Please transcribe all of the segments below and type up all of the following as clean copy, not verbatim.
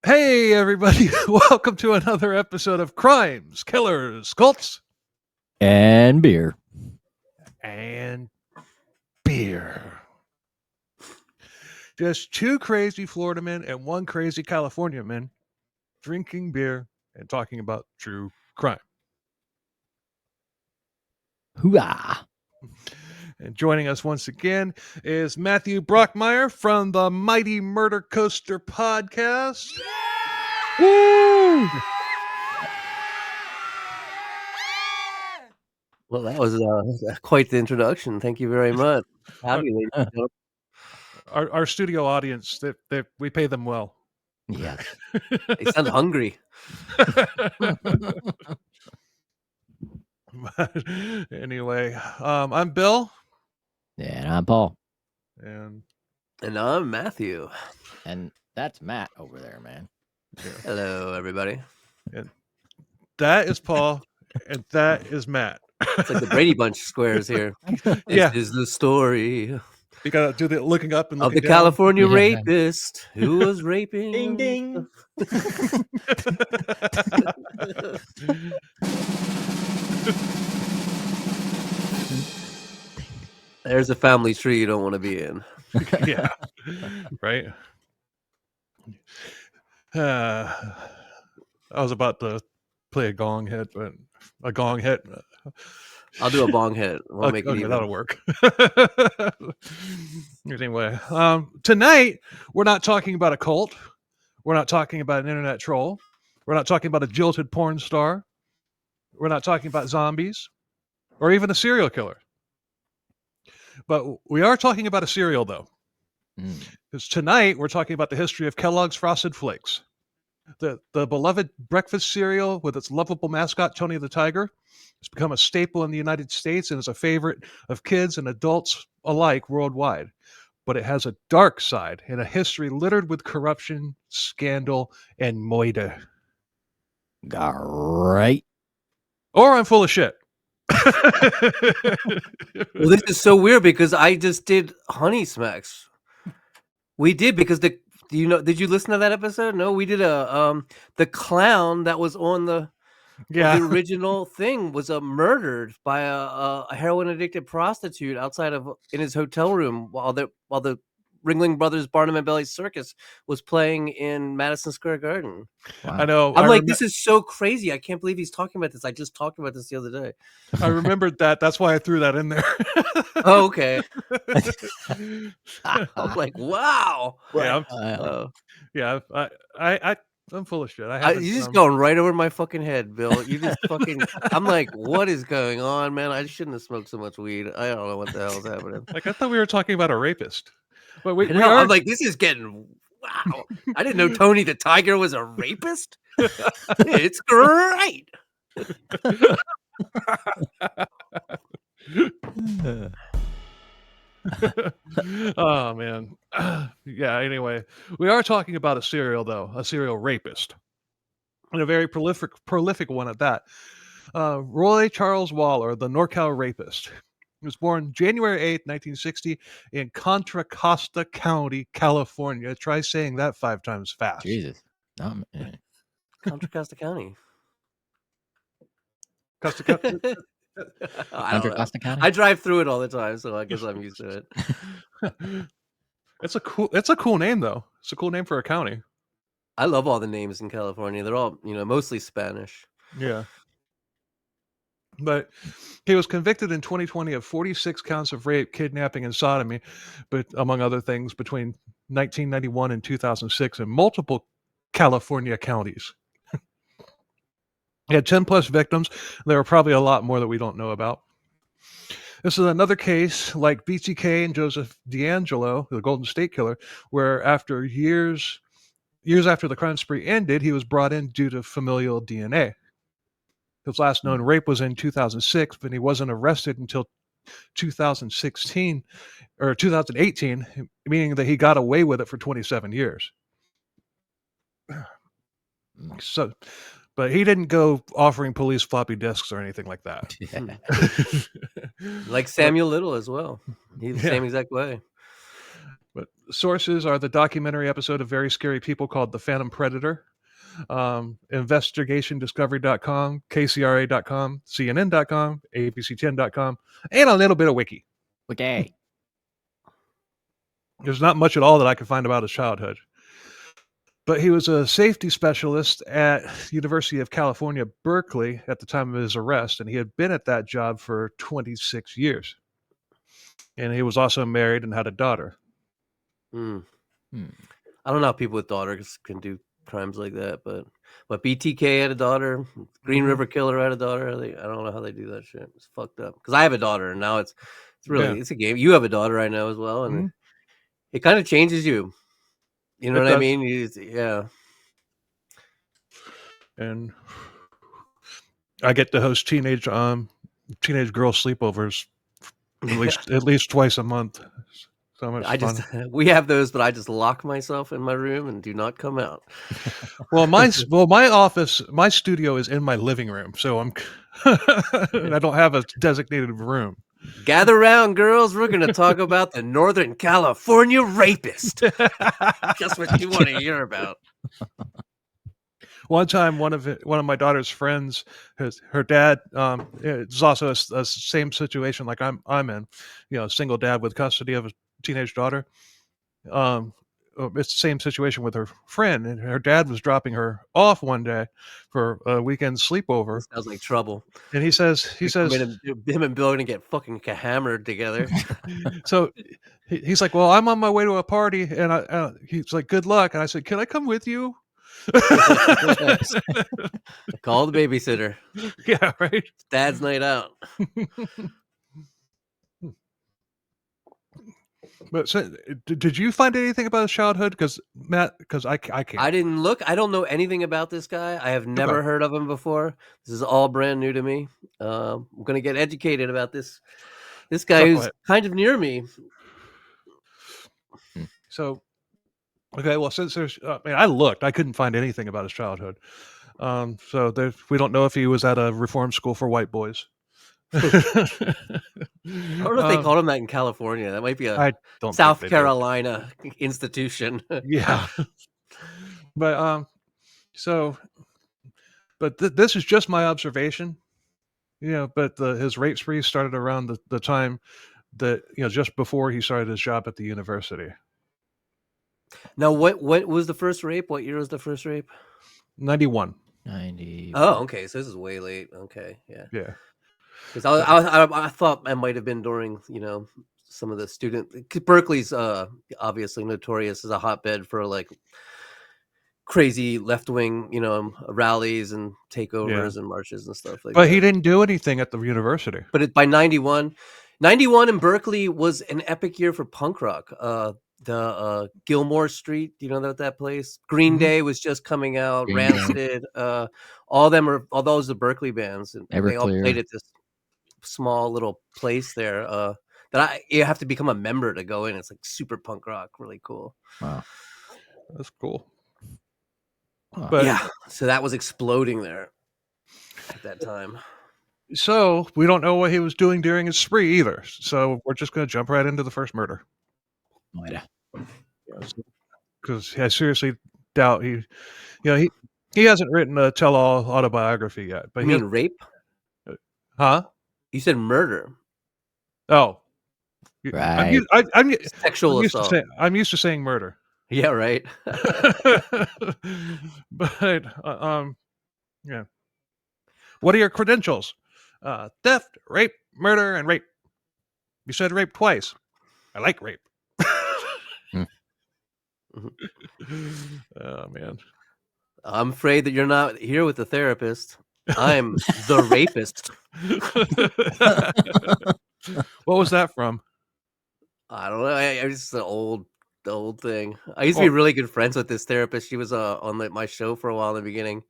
Hey, everybody. Welcome to another episode of Crimes, Killers, Cults, and beer. and Beer. Just two crazy Florida men and one crazy California man drinking beer and talking about true crime. Hoorah! And joining us once again is Matthew Brockmeyer from the Mighty Murder Coaster podcast. Woo! Well, that was quite the introduction. Thank you very much. Howdy, ladies and gentlemen. Our studio audience, we pay them well. Yes. They sound hungry. Anyway, I'm Bill. And I'm Paul. And I'm Matthew. And that's Matt over there, man. Hello, everybody. And that is Paul. And that is Matt. It's like the Brady Bunch squares here. Yeah. This is the story You gotta do the looking up and of looking the down. California Yeah. rapist who was raping. Ding ding. There's a family tree you don't want to be in. Yeah. Right. I was about to play a gong hit, but a gong hit. I'll do a bong hit. We'll make it Okay, even. that'll work. Anyway, tonight we're not talking about a cult. We're not talking about an internet troll. We're not talking about a jilted porn star. We're not talking about zombies or even a serial killer. But we are talking about a cereal, though. Because tonight we're talking about the history of Kellogg's Frosted Flakes. The beloved breakfast cereal with its lovable mascot, Tony the Tiger, has become a staple in the United States and is a favorite of kids and adults alike worldwide. But it has a dark side and a history littered with corruption, scandal, and moida. Great. Or I'm full of shit. Well, this is so weird because I just did Honey Smacks. We did because did you listen to that episode? No, we did the clown that was on the original thing was murdered by a heroin addicted prostitute in his hotel room while the Ringling Brothers Barnum and Bailey Circus was playing in Madison Square Garden. Wow. I know. This is so crazy. I can't believe he's talking about this. I just talked about this the other day. I remembered that. That's why I threw that in there. Oh, okay. I'm like, wow. Yeah. I'm full of shit. You're just going right over my fucking head, Bill. You just fucking. I'm like, what is going on, man? I shouldn't have smoked so much weed. I don't know what the hell is happening. Like, I thought we were talking about a rapist. But I'm like, this is getting. Wow. I didn't know Tony the Tiger was a rapist. It's great. Oh, man. Yeah, anyway. We are talking about a serial rapist. And a very prolific one at that. Roy Charles Waller, the NorCal Rapist. He was born January 8th, 1960 in Contra Costa County, California. Try saying that 5 times fast. Jesus. Contra Costa County. Costa County? Contra Costa County? I drive through it all the time, so I guess I'm used to it. It's a cool name, though. It's a cool name for a county. I love all the names in California. They're all, mostly Spanish. Yeah. But he was convicted in 2020 of 46 counts of rape, kidnapping, and sodomy, but among other things, between 1991 and 2006 in multiple California counties. He had 10 plus victims. There are probably a lot more that we don't know about. This is another case like BTK and Joseph D'Angelo, the Golden State Killer, where after years after the crime spree ended, he was brought in due to familial DNA. His last known rape was in 2006, but he wasn't arrested until 2018, meaning that he got away with it for 27 years. So, but he didn't go offering police floppy disks or anything like that. Like Samuel Little as well. He's the same exact way. But sources are the documentary episode of Very Scary People called The Phantom Predator, investigationdiscovery.com, kcra.com, cnn.com, abc10.com, and a little bit of wiki. Okay. There's not much at all that I could find about his childhood. But he was a safety specialist at University of California, Berkeley at the time of his arrest, and he had been at that job for 26 years. And he was also married and had a daughter. I don't know how people with daughters can do crimes like that, but BTK had a daughter, Green River Killer had a daughter. I don't know how they do that shit. It's fucked up. Because I have a daughter, and now it's really it's a game. You have a daughter, I know, as well, and it kind of changes you. You know what I mean? Yeah. And I get to host teenage girl sleepovers at least twice a month. So much fun. We have those, but I just lock myself in my room and do not come out. Well, my office, my studio is in my living room, so I don't have a designated room. Gather round, girls. We're going to talk about the Northern California Rapist. Just what you want to hear about. One time, one of my daughter's friends, her dad, it's also a same situation like I'm in, single dad with custody of a teenage daughter. It's the same situation with her friend, and her dad was dropping her off one day for a weekend sleepover. This sounds like trouble. And he says, him and Bill are gonna get fucking hammered together. So he's like, well, I'm on my way to a party, and he's like, good luck. And I said, can I come with you? Call the babysitter. Yeah, right. It's Dad's night out. But so, did you find anything about his childhood? Because Matt, I can't. I didn't look. I don't know anything about this guy. I have never heard of him before. This is all brand new to me. I'm gonna get educated about this guy who's kind of near me. So, okay, well, since there's, I looked, I couldn't find anything about his childhood. So we don't know if he was at a reform school for white boys. I don't know if they called him that in California. That might be a South Carolina institution. Yeah. But this is just my observation. But his rape spree started around the time that just before he started his job at the university. Now, what was the first rape? What year was the first rape? 91. 90. Oh, okay. So this is way late. Okay, yeah. Yeah. Because I thought it might have been during some of the Berkeley's obviously notorious as a hotbed for like crazy left wing rallies and takeovers and marches and stuff like that. But he didn't do anything at the university. But by 91 in Berkeley was an epic year for punk rock. The Gilmore Street, that place? Green Day was just coming out. Rancid, all those are Berkeley bands, and they all played at this small little place there. That you have to become a member to go in. It's like super punk rock, really cool. Wow, that's cool. But yeah, so that was exploding there at that time. So we don't know what he was doing during his spree either. So we're just going to jump right into the first murder. Oh, yeah. Because I seriously doubt he hasn't written a tell-all autobiography yet. But you mean rape? Huh? You said murder. Oh, right. I'm sexual assault. I'm used to saying murder. Yeah, right. But yeah. What are your credentials? Theft, rape, murder, and rape. You said rape twice. I like rape. Oh man. I'm afraid that you're not here with the therapist. I'm the rapist. What was that from? I don't know. It's the old thing. I used to be really good friends with this therapist. She was on my show for a while in the beginning.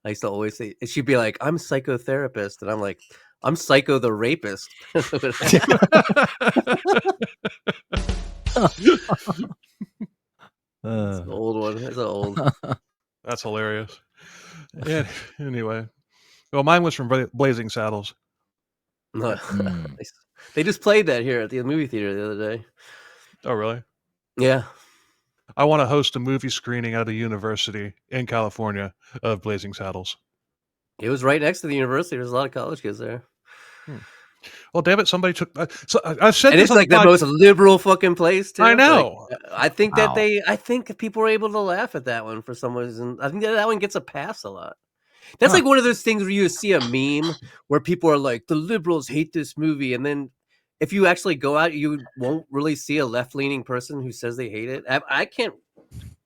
I used to always say, she'd be like, "I'm psychotherapist," and I'm like, "I'm psycho the rapist." It's an old one. It's old. That's hilarious. Yeah. Anyway, well, mine was from Blazing Saddles. They just played that here at the movie theater the other day. Oh, really? Yeah. I want to host a movie screening at a university in California of Blazing Saddles. It was right next to the university. There's a lot of college kids there. Well, damn it! Somebody took. I've said And this it's on like the the podcast. most liberal fucking place too. I know. Like, I think Wow. I think people were able to laugh at that one for some reason. I think that one gets a pass a lot. That's Huh. like one of those things where you see a meme where people are like, the liberals hate this movie. And then if you actually go out, you won't really see a left-leaning person who says they hate it. I can't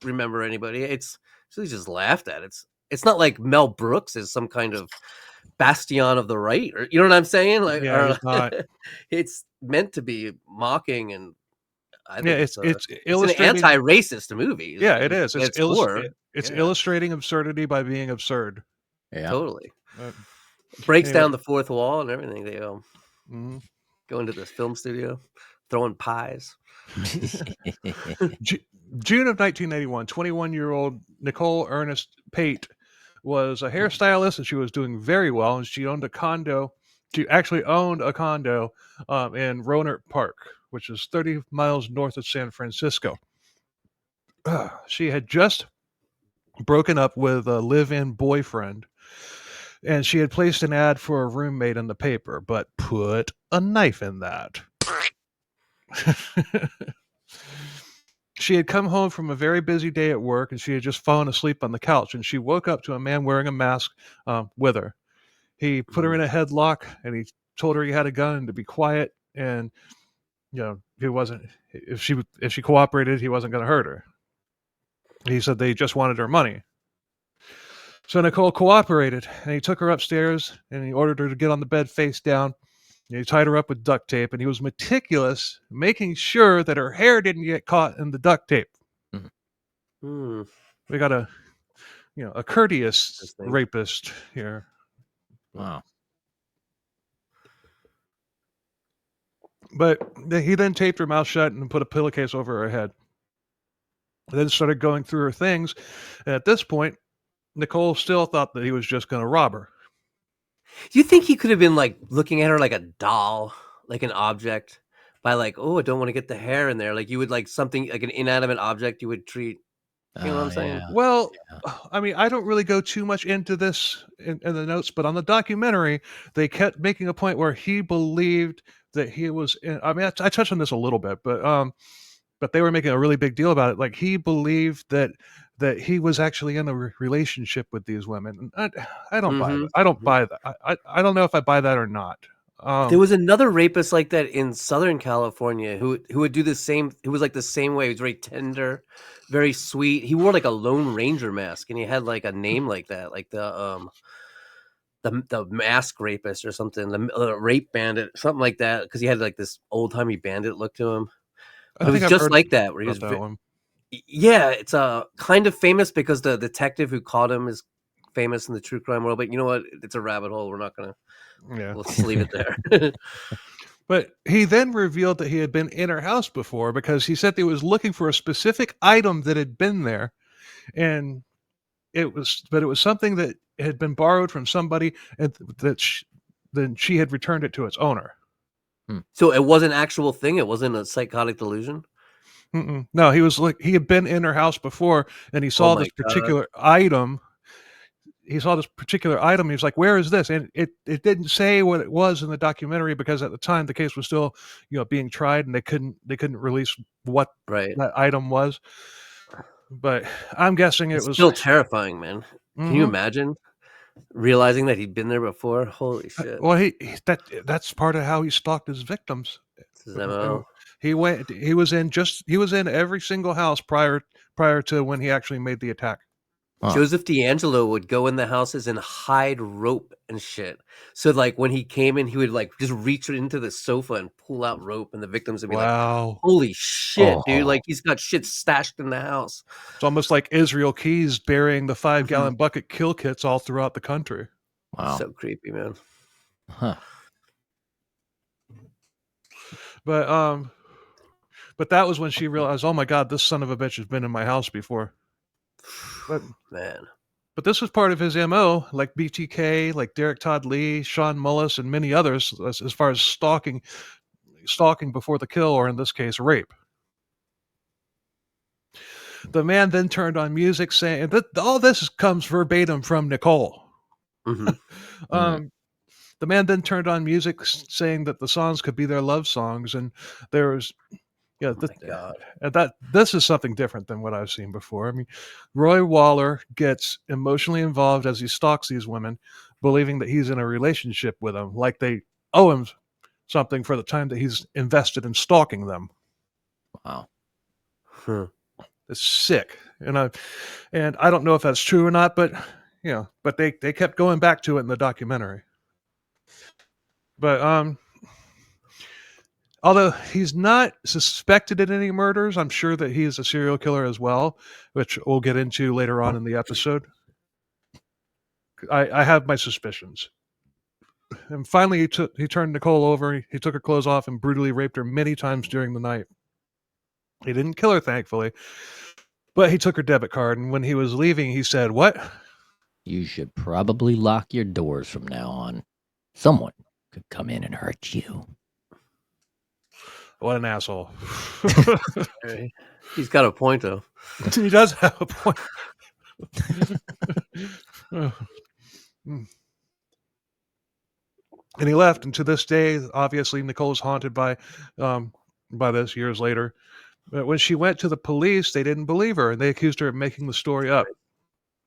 remember anybody. It's usually just laughed at. It's not like Mel Brooks is some kind of bastion of the right, or you know what I'm saying? Like, Yeah, he's not. it's meant to be mocking, and I Yeah, think it's it's an illustrating. anti-racist movie. Yeah, it is. It's core. It's Yeah. illustrating absurdity by being absurd. Yeah. Totally Uh, breaks anyway. down the fourth wall and everything. They Mhm. go into this film studio, throwing pies. June of 1981, 21-year-old Nicole Ernest Pate was a hairstylist, and she was doing very well. And she owned a condo. She actually owned a condo in Rohnert Park, which is 30 miles north of San Francisco. She had just broken up with a live-in boyfriend, and she had placed an ad for a roommate in the paper, but put a knife in that. She had come home from a very busy day at work, and she had just fallen asleep on the couch, and she woke up to a man wearing a mask with her. He put her in a headlock, and he told her he had a gun and to be quiet, and he wasn't. If she cooperated, he wasn't going to hurt her. He said they just wanted her money. So Nicole cooperated, and he took her upstairs, and he ordered her to get on the bed face down. He tied her up with duct tape, and he was meticulous, making sure that her hair didn't get caught in the duct tape. Hmm. We got a courteous Interesting. rapist here. Wow. But he then taped her mouth shut and put a pillowcase over her head. Then started going through her things. And at this point, Nicole still thought that he was just going to rob her. Do you think he could have been like looking at her like a doll, like an object, by like, oh, I don't want to get the hair in there. Like you would like something like an inanimate object you would treat. You know what I'm saying? Yeah. Well, I mean, I don't really go too much into this in the notes, but on the documentary, they kept making a point where he believed that he was I mean, I touched on this a little bit, but they were making a really big deal about it. Like he believed that he was actually in a relationship with these women. And I don't buy that. I don't buy that. I don't know if I buy that or not. There was another rapist like that in Southern California who would do the same. Who was like the same way. He was very tender, very sweet. He wore like a Lone Ranger mask, and he had like a name like that, like the mask rapist or something, the rape bandit, something like that, because he had like this old timey bandit look to him. It was just like that, where he was. That one. Yeah, it's kind of famous because the detective who caught him is famous in the true crime world. But you know what? It's a rabbit hole. We're not gonna. Yeah. Let's leave it there. But he then revealed that he had been in her house before because he said he was looking for a specific item that had been there, and it was something that had been borrowed from somebody, and then she had returned it to its owner. So it was an actual thing. It wasn't a psychotic delusion. No, he had been in her house before, and he saw this particular item. He saw this particular item. He was like, "Where is this?" And it didn't say what it was in the documentary because at the time the case was still, being tried, and they couldn't release what that item was. But I'm guessing it was still terrifying, man. Can you imagine realizing that he'd been there before? Holy shit! Well, that's part of how he stalked his victims. His MO. He was in every single house prior to when he actually made the attack. Joseph D'Angelo would go in the houses and hide rope and shit. So like when he came in, he would like just reach into the sofa and pull out rope, and the victims would be like, "Holy shit, dude! Like he's got shit stashed in the house." It's almost like Israel Keys burying the 5-gallon bucket kill kits all throughout the country. Wow, so creepy, man. Huh. But that was when she realized, oh my God, this son of a bitch has been in my house before. But this was part of his MO, like BTK, like Derek Todd Lee, Sean Mullis, and many others, as far as stalking before the kill, or in this case, rape. The man then turned on music, saying that all this comes verbatim from Nicole. Mhm. The man then turned on music, saying that the songs could be their love songs, and there was, yeah, Oh my God. that this is something different than what I've seen before. I mean, Roy Waller gets emotionally involved as he stalks these women, believing that he's in a relationship with them, like they owe him something for the time that he's invested in stalking them. Wow. Huh. It's sick, and I don't know if that's true or not, but but they kept going back to it in the documentary. But although he's not suspected in any murders, I'm sure that he is a serial killer as well, which we'll get into later on in the episode. I have my suspicions. And finally, he turned Nicole over. He took her clothes off and brutally raped her many times during the night. He didn't kill her, thankfully, but he took her debit card. And when he was leaving, he said, "What? You should probably lock your doors from now on. Someone could come in and hurt you." What an asshole!" He's got a point, though. He does have a point. And he left, and to this day, obviously, Nicole's haunted by this years later. But when she went to the police, they didn't believe her, and they accused her of making the story up.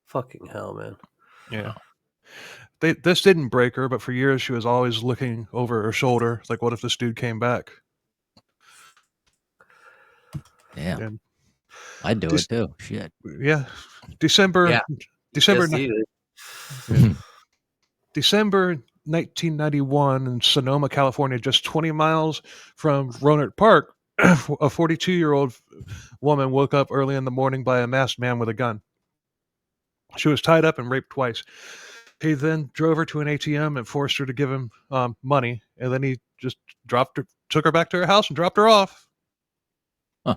Fucking hell, man. Yeah. This didn't break her, but for years she was always looking over her shoulder, like, what if this dude came back? Yeah. And I'd do it too. Shit. yeah, December Yes, he did. December 1991 in Sonoma, California, just 20 miles from Roanoke Park, a 42-year-old woman woke up early in the morning by a masked man with a gun. She was tied up and raped twice. He then drove her to an ATM and forced her to give him money, and then he just took her back to her house and dropped her off. Huh.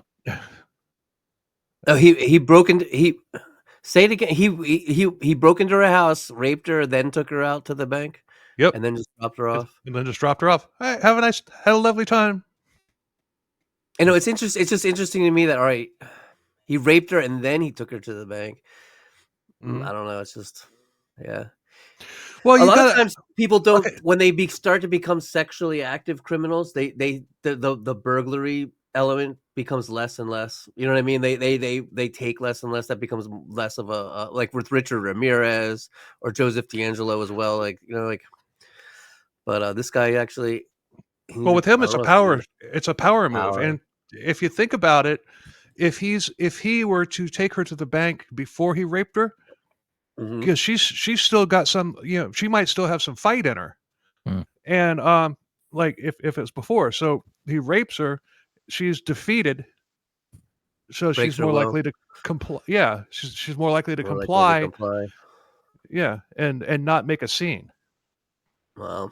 Oh, he broke into say it again. He broke into her house, raped her, then took her out to the bank. Yep. And then just dropped her off. And then just dropped her off. Hey, had a lovely time. I know it's interesting. It's just interesting to me that, all right, he raped her and then he took her to the bank. Mhm. I don't know. It's just, yeah. Well, A lot of times people don't, when they start to become sexually active criminals, the burglary element becomes less and less. You know what I mean? They take less and less. That becomes less of a like with Richard Ramirez or Joseph D'Angelo as well. Like, you know, like, but this guy actually. Well, with him, it's a power move. Power. And if you think about it, if he were to take her to the bank before he raped her, because she's still got some, she might still have some fight in her. And like if it's before, so he rapes her, she's defeated, so she's more likely to comply. Yeah, she's more likely to comply. Yeah, and not make a scene. Wow.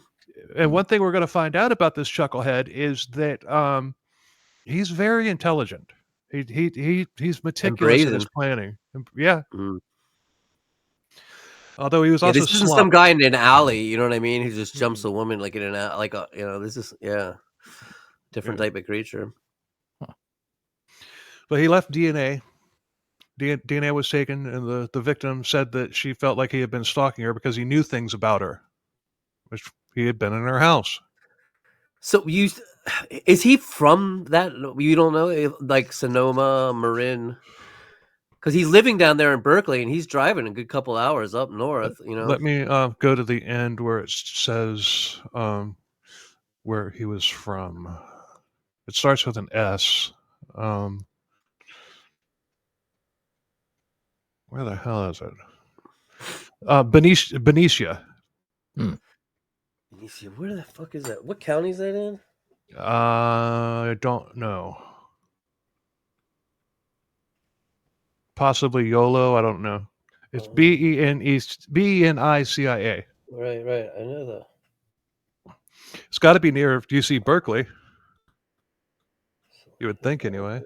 And one thing we're going to find out about this chucklehead is that he's very intelligent. He's meticulous in his planning. Yeah. Although he was also this isn't some guy in an alley, you know what I mean? Who just jumps a woman like in an alley, like a, this is different type of creature. But he left DNA. DNA was taken, and the victim said that she felt like he had been stalking her because he knew things about her, which he had been in her house. So is he from that? You don't know, like Sonoma, Marin, because he's living down there in Berkeley and he's driving a good couple hours up north. Let me go to the end where it says where he was from. It starts with an S. Where the hell is it? Benicia. Benicia. Where the fuck is that? What county is that in? I don't know. Possibly YOLO. I don't know. It's Benicia. Right. I know that. It's got to be near UC Berkeley. You would think, anyway.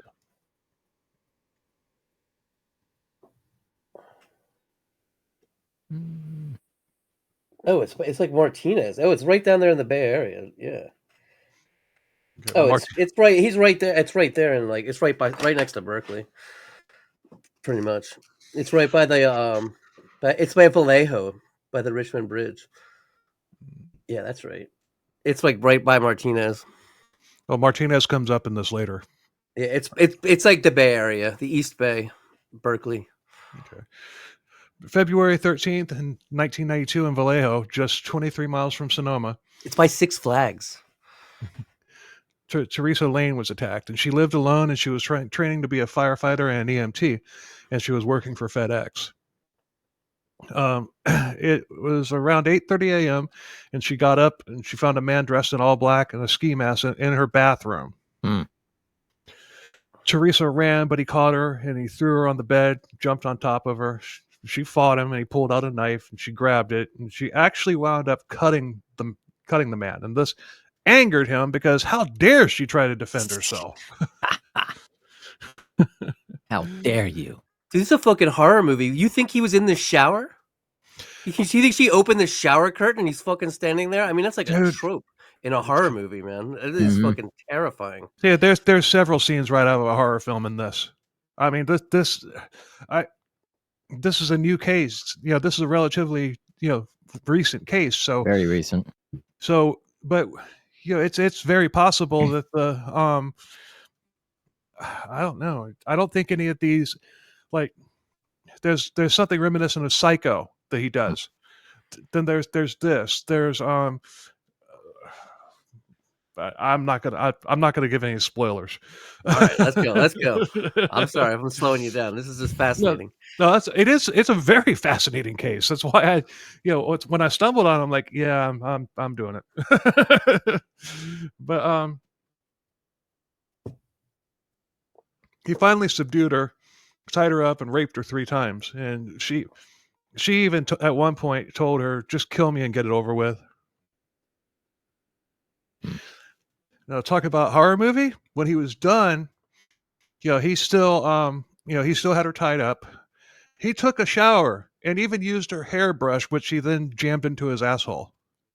Oh, it's like Martinez. Oh, it's right down there in the Bay Area. Yeah. Oh, it's right. He's right there. It's right there, and like it's right next to Berkeley. Pretty much. It's right by the it's by Vallejo, by the Richmond Bridge. Yeah, that's right. It's like right by Martinez. Well, Martinez comes up in this later. Yeah, it's like the Bay Area, the East Bay, Berkeley. Okay. February 13th in 1992 in Vallejo, just 23 miles from Sonoma. It's by Six Flags. Teresa Lane was attacked, and she lived alone, and she was training to be a firefighter and an EMT, and she was working for FedEx. It was around 8:30 a.m., and she got up, and she found a man dressed in all black and a ski mask in her bathroom. Teresa ran, but he caught her, and he threw her on the bed, jumped on top of her. She fought him, and he pulled out a knife, and she grabbed it, and she actually wound up cutting the man, and this angered him because how dare she try to defend herself? How dare you? Dude, this is a fucking horror movie. You think he was in the shower? You think she opened the shower curtain and he's fucking standing there? I mean, that's like a Dude. trope in a horror movie, man. It is fucking terrifying. Yeah, there's several scenes right out of a horror film in this. I mean, this is a new case. This is a relatively recent case. So Very recent. But it's very possible that the I don't know. I don't think any of these, like, there's something reminiscent of Psycho that he does. Then there's this. There's I'm not gonna give any spoilers. All right, let's go. I'm sorry, I'm slowing you down. This is just fascinating. No, it's a very fascinating case. That's why when I stumbled on it, I'm like, yeah, I'm doing it. But he finally subdued her, tied her up, and raped her 3 times. And she even at one point told her, "Just kill me and get it over with." Now, talk about horror movie. When he was done, he still had her tied up. He took a shower and even used her hairbrush, which he then jammed into his asshole.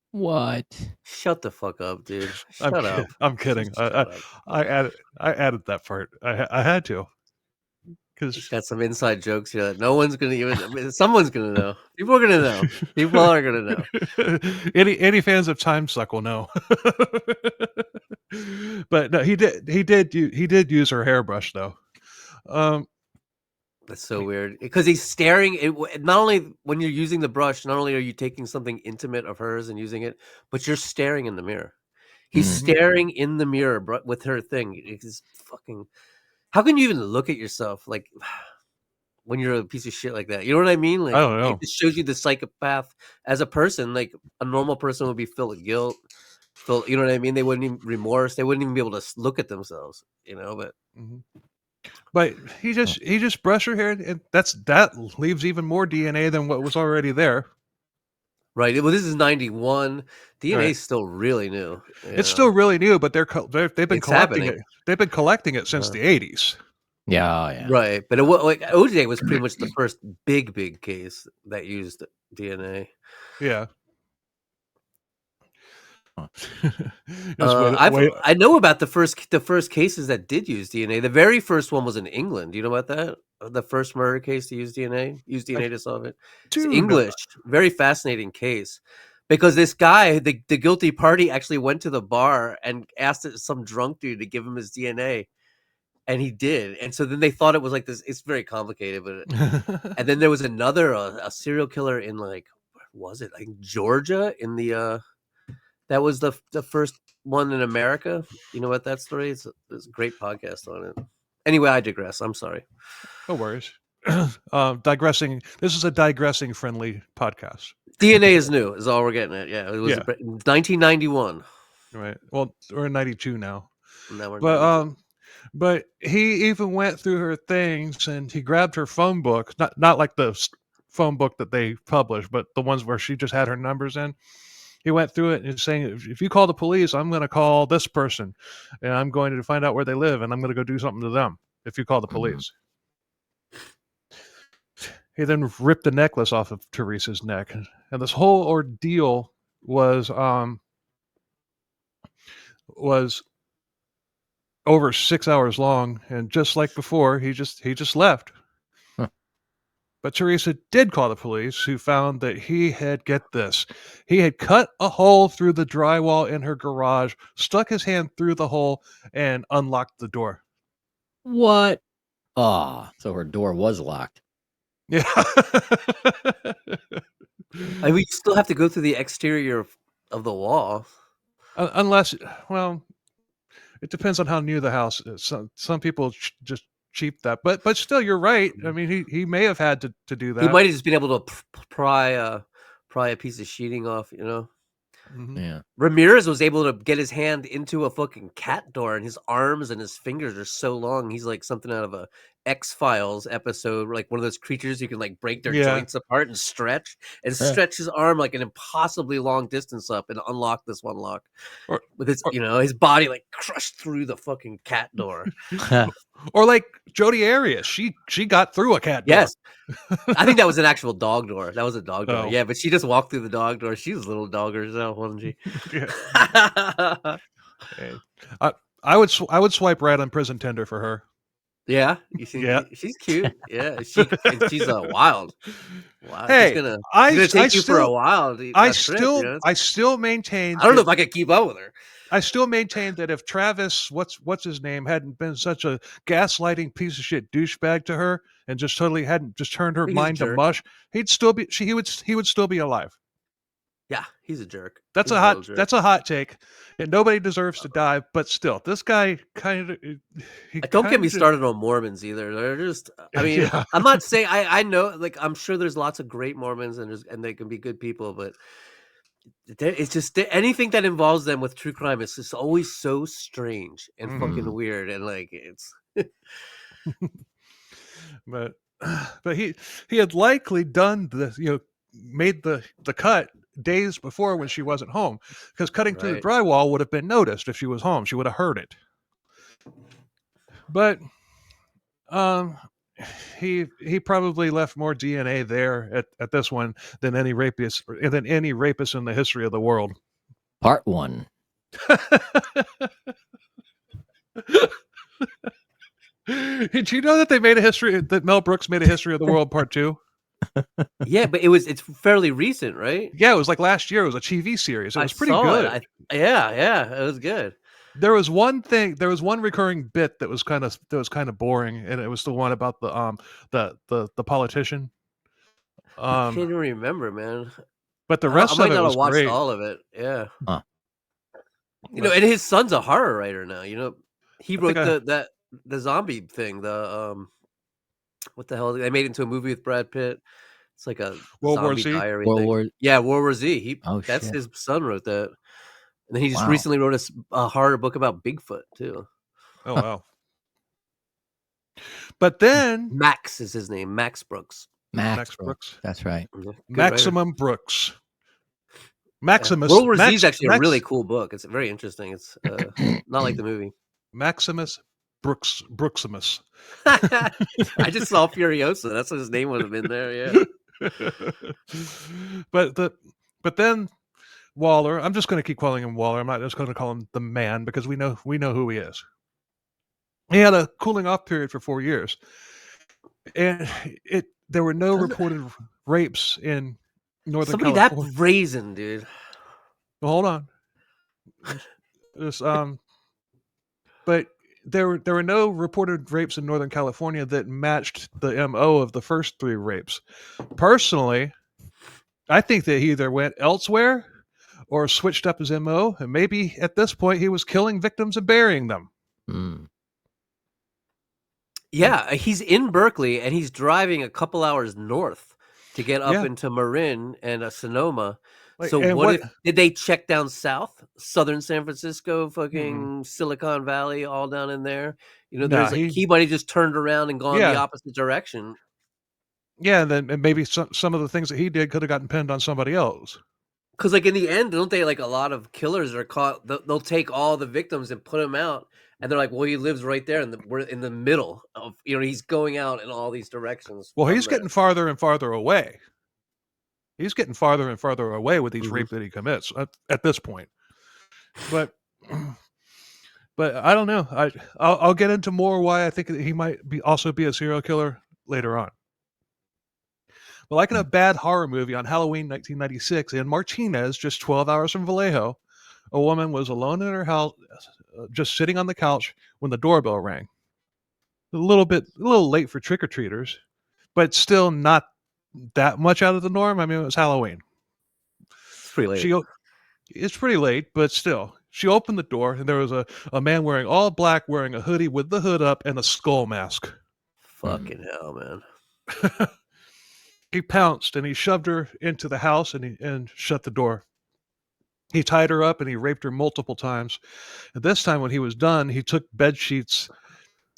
What? Shut the fuck up, dude. Shut up. I'm kidding. I added that part. I had to. He's got some inside jokes here that no one's gonna even. I mean, someone's gonna know. People are gonna know. People are gonna know. Any fans of Time Suck will know. But no, he did use her hairbrush though. That's so weird because he's staring. Not only when you're using the brush, not only are you taking something intimate of hers and using it, but you're staring in the mirror. He's staring in the mirror with her thing. It's fucking. How can you even look at yourself like when you're a piece of shit like that? You know what I mean? Like, I don't know. It just shows you the psychopath as a person. Like a normal person would be filled with guilt. You know what I mean? They wouldn't even remorse. They wouldn't even be able to look at themselves. But he just brushed her hair, and that leaves even more DNA than what was already there. Right. Well, this is 91. DNA is still really new. It's still really new, but they've been collecting happening. it. They've been collecting it since the 80s. Yeah. Right. But OJ was pretty much the first big case that used DNA. Yeah. I know about the first cases that did use DNA. The very first one was in England. Do you know about that? The first murder case to use DNA to solve it. It's English. Very fascinating case. Because this guy, the guilty party, actually went to the bar and asked some drunk dude to give him his DNA. And he did. And so then they thought it was like this. It's very complicated. And then there was another, a serial killer in like, where was it? Like Georgia in the... That was the first one in America. You know what that story is? There's a great podcast on it. Anyway, I digress. I'm sorry. No worries. Digressing. This is a digressing friendly podcast. DNA is new. Is all we're getting at. Yeah, it was 1991. Right. Well, we're in 92 now. Now we're but he even went through her things and he grabbed her phone book. Not like the phone book that they published, but the ones where she just had her numbers in. He went through it and saying, if you call the police, I'm going to call this person and I'm going to find out where they live and I'm going to go do something to them if you call the police. He then ripped the necklace off of Teresa's neck. And this whole ordeal was over 6 hours long. And just like before, he just left. But Teresa did call the police, who found that he had, get this, he had cut a hole through the drywall in her garage, stuck his hand through the hole, and unlocked the door. What? Ah, so her door was locked. Yeah. I mean, you still have to go through the exterior of the wall. Unless, well, it depends on how new the house is. Some people just cheap that, but still, you're right. I mean, he may have had to do that. He might have just been able to pry a piece of sheeting off, you know. Mhm. Yeah. Ramirez was able to get his hand into a fucking cat door, and his arms and his fingers are so long. He's like something out of a X-Files episode, like one of those creatures you can like break their Yeah. joints apart and stretch his arm like an impossibly long distance up and unlock this one lock Or- with his, or- his body like crushed through the fucking cat door. Or like Jodi Arias, she got through a cat door. Yes. I think that was an actual dog door. That was a dog door. Oh. Yeah, but she just walked through the dog door. She was a little dog herself, wasn't she? Yeah. Hey, I would swipe right on Prison Tender for her. Yeah, you see, Yeah. she's cute. Yeah, she's wild. Wow, Hey, she's gonna I take you for a still- while. I still maintain. I don't know if I could keep up with her. I still maintain that if Travis, what's his name, hadn't been such a gaslighting piece of shit douchebag to her and just totally hadn't just turned her He's a mind to jerk. mush, he would still be alive. Yeah, he's a jerk. That's He's a real jerk. that's a hot take, and nobody deserves to die. But still, this guy kind of. Don't get me started on Mormons either. They're just. I mean, Yeah. I'm not saying I know. Like, I'm sure there's lots of great Mormons and they can be good people, but it's just anything that involves them with true crime is just always so strange and fucking weird, and like it's. But he had likely done this, made the cut days before when she wasn't home, because cutting through the Right. drywall would have been noticed if she was home. She would have heard it. But he probably left more DNA there at this one than any rapist in the history of the world. Part 1. Did you know that that Mel Brooks made a history of the world part 2? Yeah, but it's fairly recent, right? Yeah, it was like last year. It was a TV series. It was pretty good. Yeah, it was good. There was one recurring bit that was kind of boring, and it was the one about the politician. I can't even remember, man. But the rest I might of it not was have watched great. all of it. Yeah. Huh. And his son's a horror writer now. He wrote think the zombie thing. What the hell? They made it into a movie with Brad Pitt. It's like a World War zombie Z? diary World thing. War. Yeah, World War Z. That's shit. his son wrote that. And then he just Wow. recently wrote a horror book about Bigfoot too. Oh wow! But then Max is his name. Max Brooks. Max Brooks. Brooks. That's right. Good writer. Maximum Brooks. Maximus. World War Z is Max- actually Max- a really cool book. It's very interesting. It's not like the movie. Maximus Brooksimus. I just saw Furiosa. That's what his name would have been there. Yeah. But then Waller. I'm just going to keep calling him Waller. I'm not just going to call him the man, because we know who he is. He had a cooling off period for 4 years, and there were no reported rapes in Northern Somebody California. that brazen, dude. Well, hold on. But there were no reported rapes in Northern California that matched the MO of the first 3 rapes. Personally, I think that he either went elsewhere or switched up his MO, and maybe at this point he was killing victims and burying them. Mm. Yeah, he's in Berkeley and he's driving a couple hours north to get up Yeah. into Marin and Sonoma. Like, So and what if did they check down south, southern San Francisco, fucking Mm-hmm. Silicon Valley, all down in there? Nah, There's he might have just turned around and gone the opposite direction. Yeah, and maybe some of the things that he did could have gotten pinned on somebody else. Because like in the end, don't they, like, a lot of killers are caught? They'll take all the victims and put them out, and they're like, "Well, he lives right there, and we're in the middle of he's going out in all these directions." Well, from he's there." getting farther and farther away. He's getting farther and farther away with each Mhm. rape that he commits at this point. But I don't know. I'll get into more why I think that he might also be a serial killer later on. Well, like in a bad horror movie on Halloween 1996 in Martinez, just 12 hours from Vallejo, a woman was alone in her house, just sitting on the couch when the doorbell rang. A little late for trick-or-treaters, but still not that much out of the norm. I mean, it was Halloween. It's pretty late. It's pretty late, but still. She opened the door, and there was a man wearing all black, wearing a hoodie with the hood up and a skull mask. Fucking hell, man. He pounced, and he shoved her into the house and shut the door. He tied her up, and he raped her multiple times. And this time, when he was done, he took bed sheets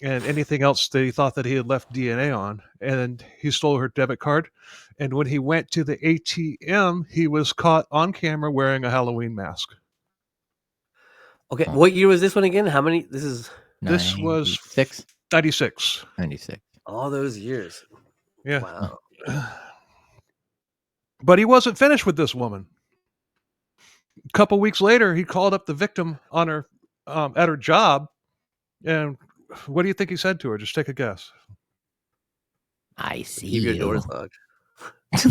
and anything else that he thought that he had left DNA on, and he stole her debit card. And when he went to the ATM, he was caught on camera wearing a Halloween mask. Okay, what year was this one again? How many? This was 96. 96. 96. All those years. Yeah. Wow. But he wasn't finished with this woman. A couple weeks later, he called up the victim on her at her job, and what do you think he said to her? Just take a guess. I see Keep your you. doors locked. Is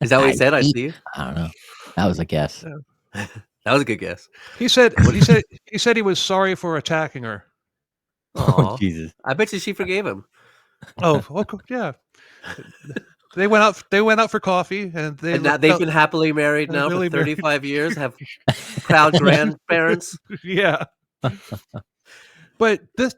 that what he said? I see you. I don't know. That was a guess. That was a good guess. He said he was sorry for attacking her. Oh, Jesus. I bet you she forgave him. Oh, okay, yeah. They went out for coffee, and now they've been happily married now for 35 years. Have proud grandparents. Yeah. But this,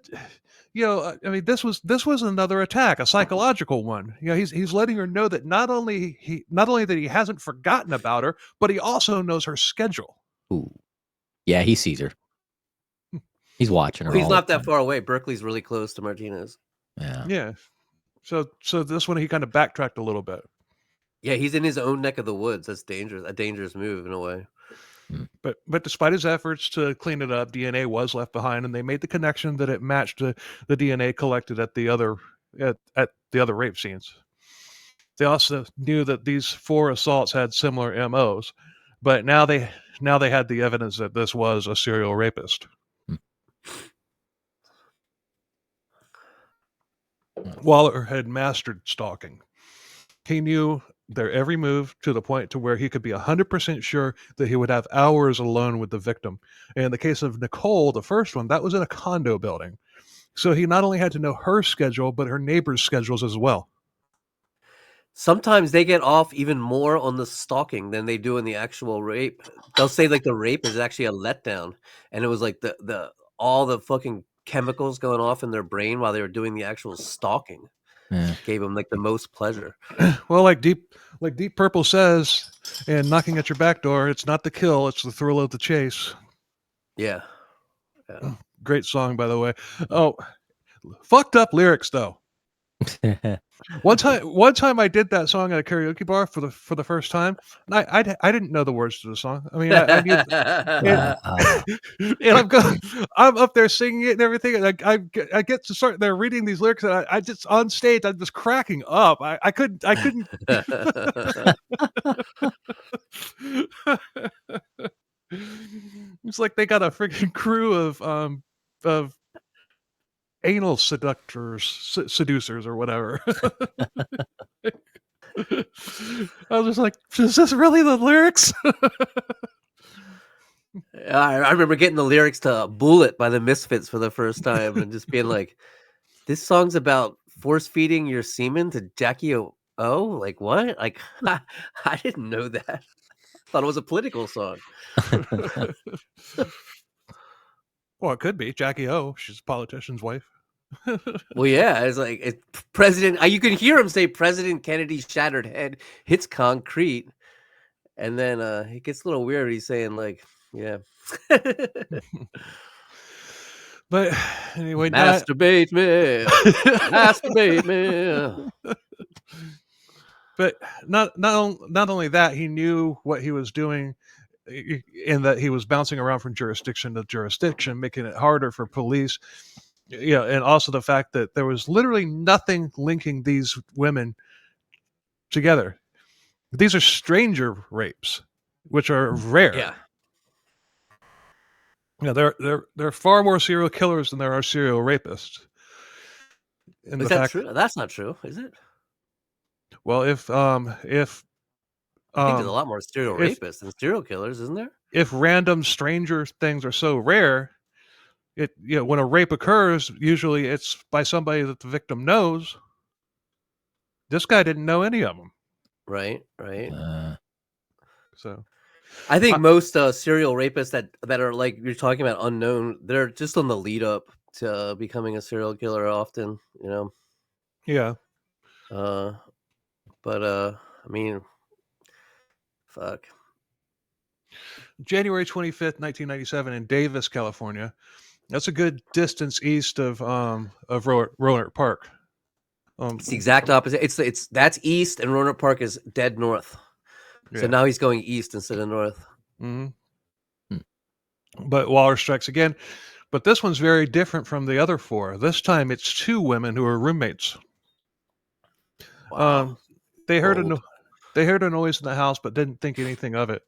I mean, this was another attack, a psychological one. He's letting her know that not only that he hasn't forgotten about her, but he also knows her schedule. Ooh. Yeah, he sees her. He's watching her. He's not that far away. Berkeley's really close to Martinez. Yeah. Yeah. So this one he kind of backtracked a little bit. Yeah, he's in his own neck of the woods. That's dangerous. A dangerous move in a way. But despite his efforts to clean it up, DNA was left behind, and they made the connection that it matched the DNA collected at the other rape scenes. They also knew that these 4 assaults had similar MOs, but now they had the evidence that this was a serial rapist. Waller had mastered stalking. He knew their every move to the point to where he could be 100% sure that he would have hours alone with the victim. And in the case of Nicole, the first one, that was in a condo building. So he not only had to know her schedule, but her neighbors' schedules as well. Sometimes they get off even more on the stalking than they do in the actual rape. They'll say like the rape is actually a letdown, and it was like the all the fucking chemicals going off in their brain while they were doing the actual stalking. Yeah. Gave them like the most pleasure. Well, like Deep Purple says, and Knocking at Your Back Door, it's not the kill, it's the thrill of the chase. Yeah. Great song, by the way. Oh, fucked up lyrics though. One time I did that song at a karaoke bar for the first time. And I didn't know the words to the song. I mean, I knew, and I'm up there singing it and everything. And I get to start there reading these lyrics, and I just on stage I'm just cracking up. I couldn't. It's like they got a freaking crew of anal seducers or whatever. I was just like, is this really the lyrics? I remember getting the lyrics to Bullet by the Misfits for the first time and just being like, this song's about force feeding your semen to Jackie O. Like what? Like I didn't know that. Thought it was a political song. Well, it could be Jackie O. She's a politician's wife. Well, yeah, it's like President. You can hear him say, "President Kennedy's shattered head hits concrete," and then it gets a little weird. He's saying, like, "Yeah." But anyway, masturbate me, masturbate me. But not only that, he knew what he was doing, in that he was bouncing around from jurisdiction to jurisdiction, making it harder for police. Yeah, and also the fact that there was literally nothing linking these women together. These are stranger rapes, which are rare. Yeah. Yeah, there are far more serial killers than there are serial rapists. Is that true? That's not true, is it? Well, I think there's a lot more serial if rapists than serial killers, isn't there? if random stranger things are so rare, when a rape occurs, usually it's by somebody that the victim knows. This guy didn't know any of them, Right. so I think I, most serial rapists that are like you're talking about unknown, they're just on the lead up to becoming a serial killer often, yeah. Uh, but I mean, fuck. January 25th, 1997, in Davis, California. That's a good distance east of Roanoke Park. It's the exact opposite. It's that's east, and Roanoke Park is dead north. So Yeah. now he's going east instead of north. hmm But Waller strikes again. But this one's very different from the other four. This time it's two women who are roommates. Wow. They heard Bold. they heard a noise in the house, but didn't think anything of it.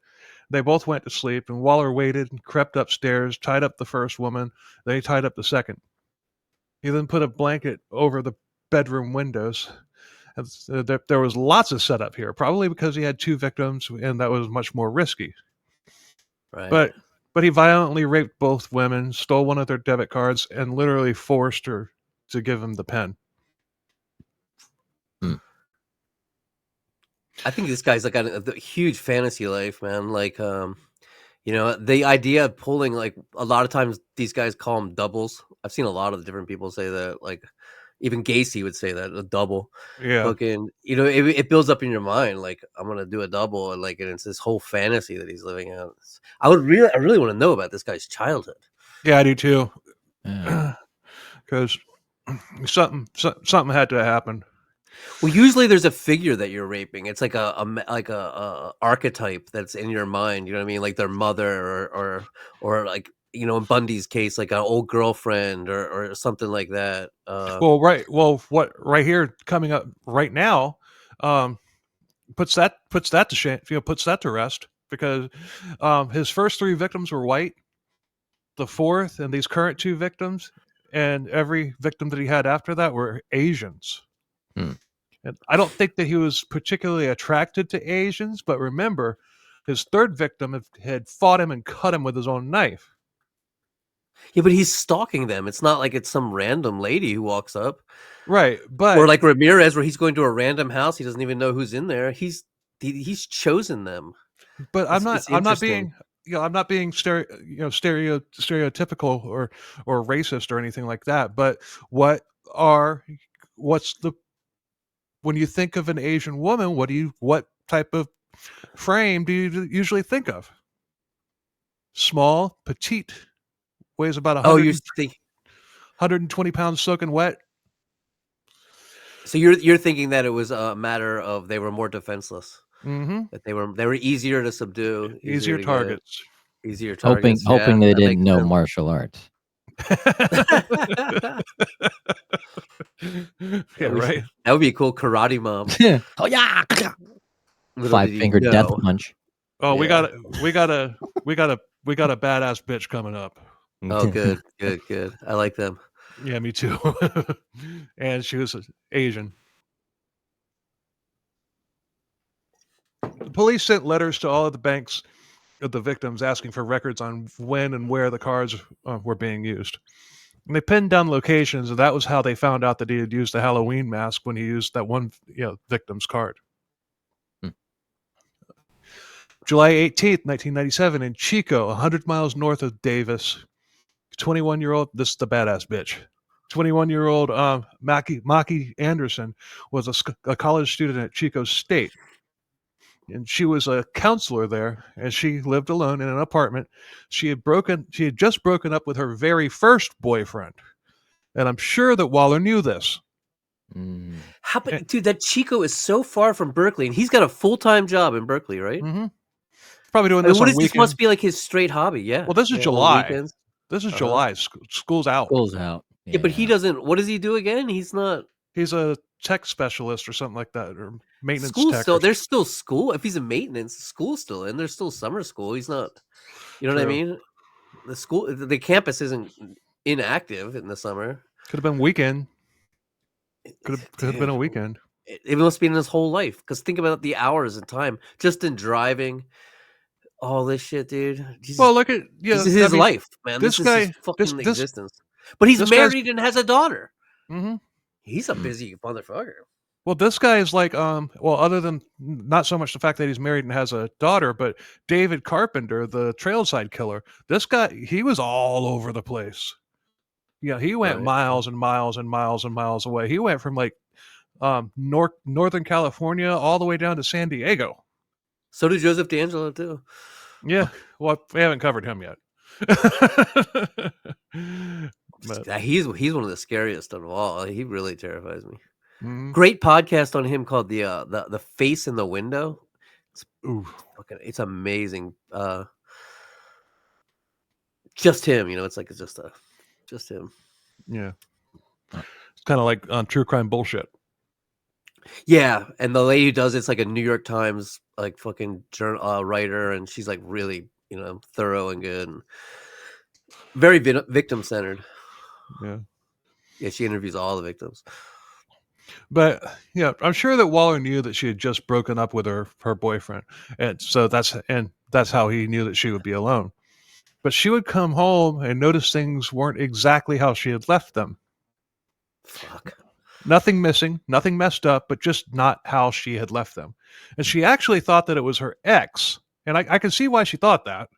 They both went to sleep, and Waller waited and crept upstairs, tied up the first woman. Then he tied up the second. He then put a blanket over the bedroom windows. There was lots of setup here, probably because he had two victims, and that was much more risky. Right. But he violently raped both women, stole one of their debit cards, and literally forced her to give him the pen. I think this guy's like got a huge fantasy life, man. Like, the idea of pulling, like, a lot of times these guys call them doubles. I've seen a lot of different people say that. Like, even Gacy would say that, a double. Yeah. Fucking, it builds up in your mind. Like, I'm gonna do a double, and like, and it's this whole fantasy that he's living out. I really want to know about this guy's childhood. Yeah, I do too. Yeah. Because something had to happen. Well, usually there's a figure that you're raping. It's like a archetype that's in your mind. You know what I mean? Like their mother, or like, in Bundy's case, like an old girlfriend, or something like that. Well, right. Well, what right here coming up right now, puts that to shame. Puts that to rest, because his first three victims were white. The fourth and these current two victims, and every victim that he had after that, were Asians. And I don't think that he was particularly attracted to Asians, but remember, his third victim had fought him and cut him with his own knife. Yeah, but he's stalking them. It's not like it's some random lady who walks up, Right, or but like Ramirez, where he's going to a random house. He doesn't even know who's in there. He's chosen them. I'm It's not interesting. being stereotypical or racist or anything like that. But what's the when you think of an Asian woman, what type of frame do you usually think of? Small, petite, weighs about Oh, you think 120 pounds soaking wet. so? You're thinking that it was a matter of they were more defenseless. Mm-hmm. That they were easier to subdue, Easier to get, targets. easier Hoping targets. Yeah, they that didn't makes know sense. martial arts. Yeah, right. That would be a cool karate mom. Oh yeah. Little did he Five-finger death know. punch. Oh, Yeah. we got a badass bitch coming up. Oh, good. I like them. Yeah, me too. And she was Asian. The police sent letters to all of the banks of the victims asking for records on when and where the cards were being used. And they pinned down locations, and that was how they found out that he had used a Halloween mask when he used that one victim's card. July 18th, 1997, in Chico, 100 miles north of Davis, 21-year-old, this is the badass bitch, 21-year-old Maki Anderson was a college student at Chico State. And she was a counselor there, and she lived alone in an apartment. She had just broken up with her very first boyfriend. And I'm sure that Waller knew this. How, but dude, that Chico is so far from Berkeley, and he's got a full-time job in Berkeley, right? Mm-hmm. Probably doing I mean, this what on is this? weekends. Must be like his straight hobby. Yeah. Well, this is Yeah, on July. weekends. This is July. School's out. School's out. Yeah, but he doesn't. What does he do again? He's not. He's a tech specialist or something like that, or maintenance School tech. still. There's still school. If he's in maintenance, school's still in. There's still summer school. He's not. You know what I mean? The campus isn't inactive in the summer. Could have been weekend. Could have been a weekend. It must be in his whole life. Because think about the hours and time just in driving, all this shit, dude. Well, look at This is his life, man. this This is his guy, fucking this existence. But he's this guy's. married and has a daughter. Mhm. He's a busy motherfucker. Well, this guy is like, well, other than not so much the fact that he's married and has a daughter, but David Carpenter, the Trailside Killer, this guy, he was all over the place. Yeah, he went Right. miles and miles and miles and miles away. He went from like Northern California all the way down to San Diego. So did Joseph D'Angelo too. Yeah, well, we haven't covered him yet. But, He's one of the scariest of all. He really terrifies me. mhm. Great podcast on him called the Face in the Window. Ooh, It's amazing. Just him, it's like it's just him. yeah. It's kind of like on true crime bullshit. Yeah, and the lady who does it's like a New York Times like fucking writer, and she's like really thorough and good, and very victim centered. Yeah. Yeah, she interviews all the victims. But yeah, I'm sure that Waller knew that she had just broken up with her boyfriend, and so that's how he knew that she would be alone. But she would come home and notice things weren't exactly how she had left them. Fuck. Nothing missing, nothing messed up, but just not how she had left them. And she actually thought that it was her ex, and I can see why she thought that.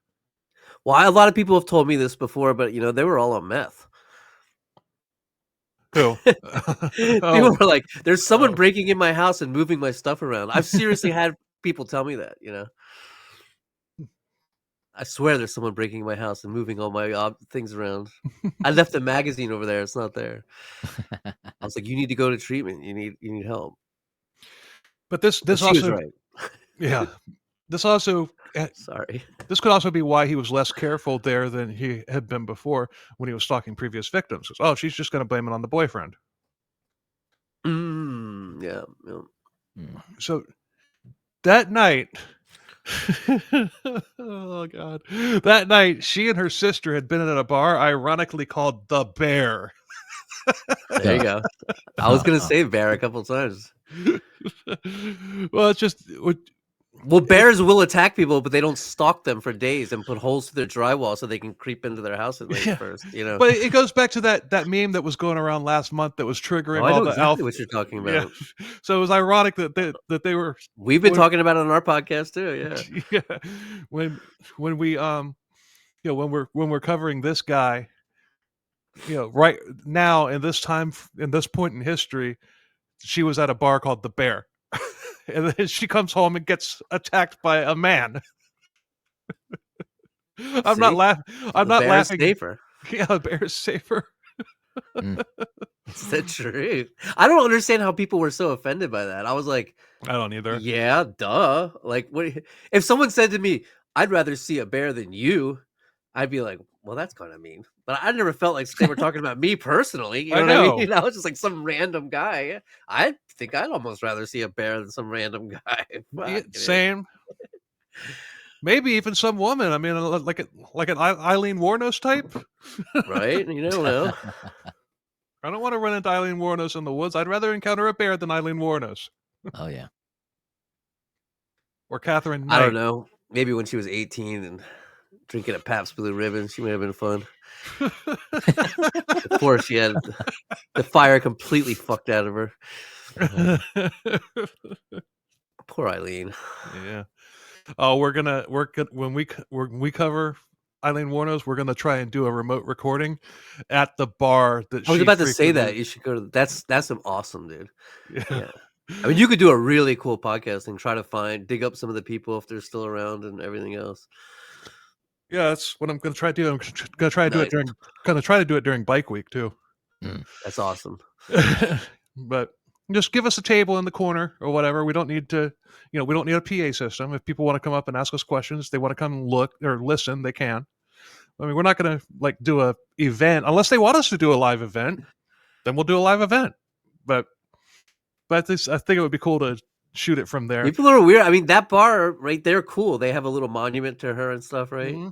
Well, a lot of people have told me this before, but they were all on meth. Who? People were like, "There's someone breaking in my house and moving my stuff around." I've seriously had people tell me that. I swear there's someone breaking in my house and moving all my things around. I left a magazine over there; it's not there. I was like, "You need to go to treatment. You need help." But this She also, was right. yeah, this also. Sorry. This could also be why he was less careful there than he had been before when he was stalking previous victims. Oh, she's just going to blame it on the boyfriend. Yeah. So that night, oh God, that night, she and her sister had been at a bar ironically called The Bear. There you go. I was going to say bear a couple times. Well, it's just... Well, bears will attack people, but they don't stalk them for days and put holes through their drywall so they can creep into their house at night first. But it goes back to that meme that was going around last month that was triggering I all know the exactly what you're talking about. Yeah. So it was ironic that they were. We've been talking about it on our podcast too. Yeah. Yeah. When we when we're covering this guy, right now in this time in this point in history, she was at a bar called The Bear. And then she comes home and gets attacked by a man. I'm not laughing. I'm not laughing. Safer. Yeah, the bear is safer. Is that true? I don't understand how people were so offended by that. I was like, I don't either. Yeah, duh. Like, what if someone said to me, "I'd rather see a bear than you"? I'd be like, "Well, that's kind of mean." But I never felt like they were talking about me personally. You know what I mean? I was just like some random guy. I think I'd almost rather see a bear than some random guy. Same. Maybe even some woman. I mean, like an Eileen Wuornos type, right? You don't know. I don't want to run into Eileen Wuornos in the woods. I'd rather encounter a bear than Eileen Wuornos. Oh yeah. Or Catherine Knight. I don't know. Maybe when she was 18 and drinking a Pabst Blue Ribbon, she may have been fun. Before she had the fire completely fucked out of her. Poor Eileen. Yeah. Oh, when we cover Eileen Wuornos, we're gonna try and do a remote recording at the bar that I was about to say that you should go to. That's awesome, dude. Yeah. I mean, you could do a really cool podcast and try to dig up some of the people if they're still around and everything else. Yeah, that's what I'm gonna try to do. I'm gonna try to do it during Bike Week too. That's awesome. But just give us a table in the corner or whatever. We don't need to, we don't need a PA system. If people want to come up and ask us questions, they want to come and look or listen, they can. I mean, we're not going to do a event unless they want us to do a live event. Then we'll do a live event. But I think it would be cool to shoot it from there. People are weird. I mean, that bar right there, cool. They have a little monument to her and stuff, right? Mm-hmm.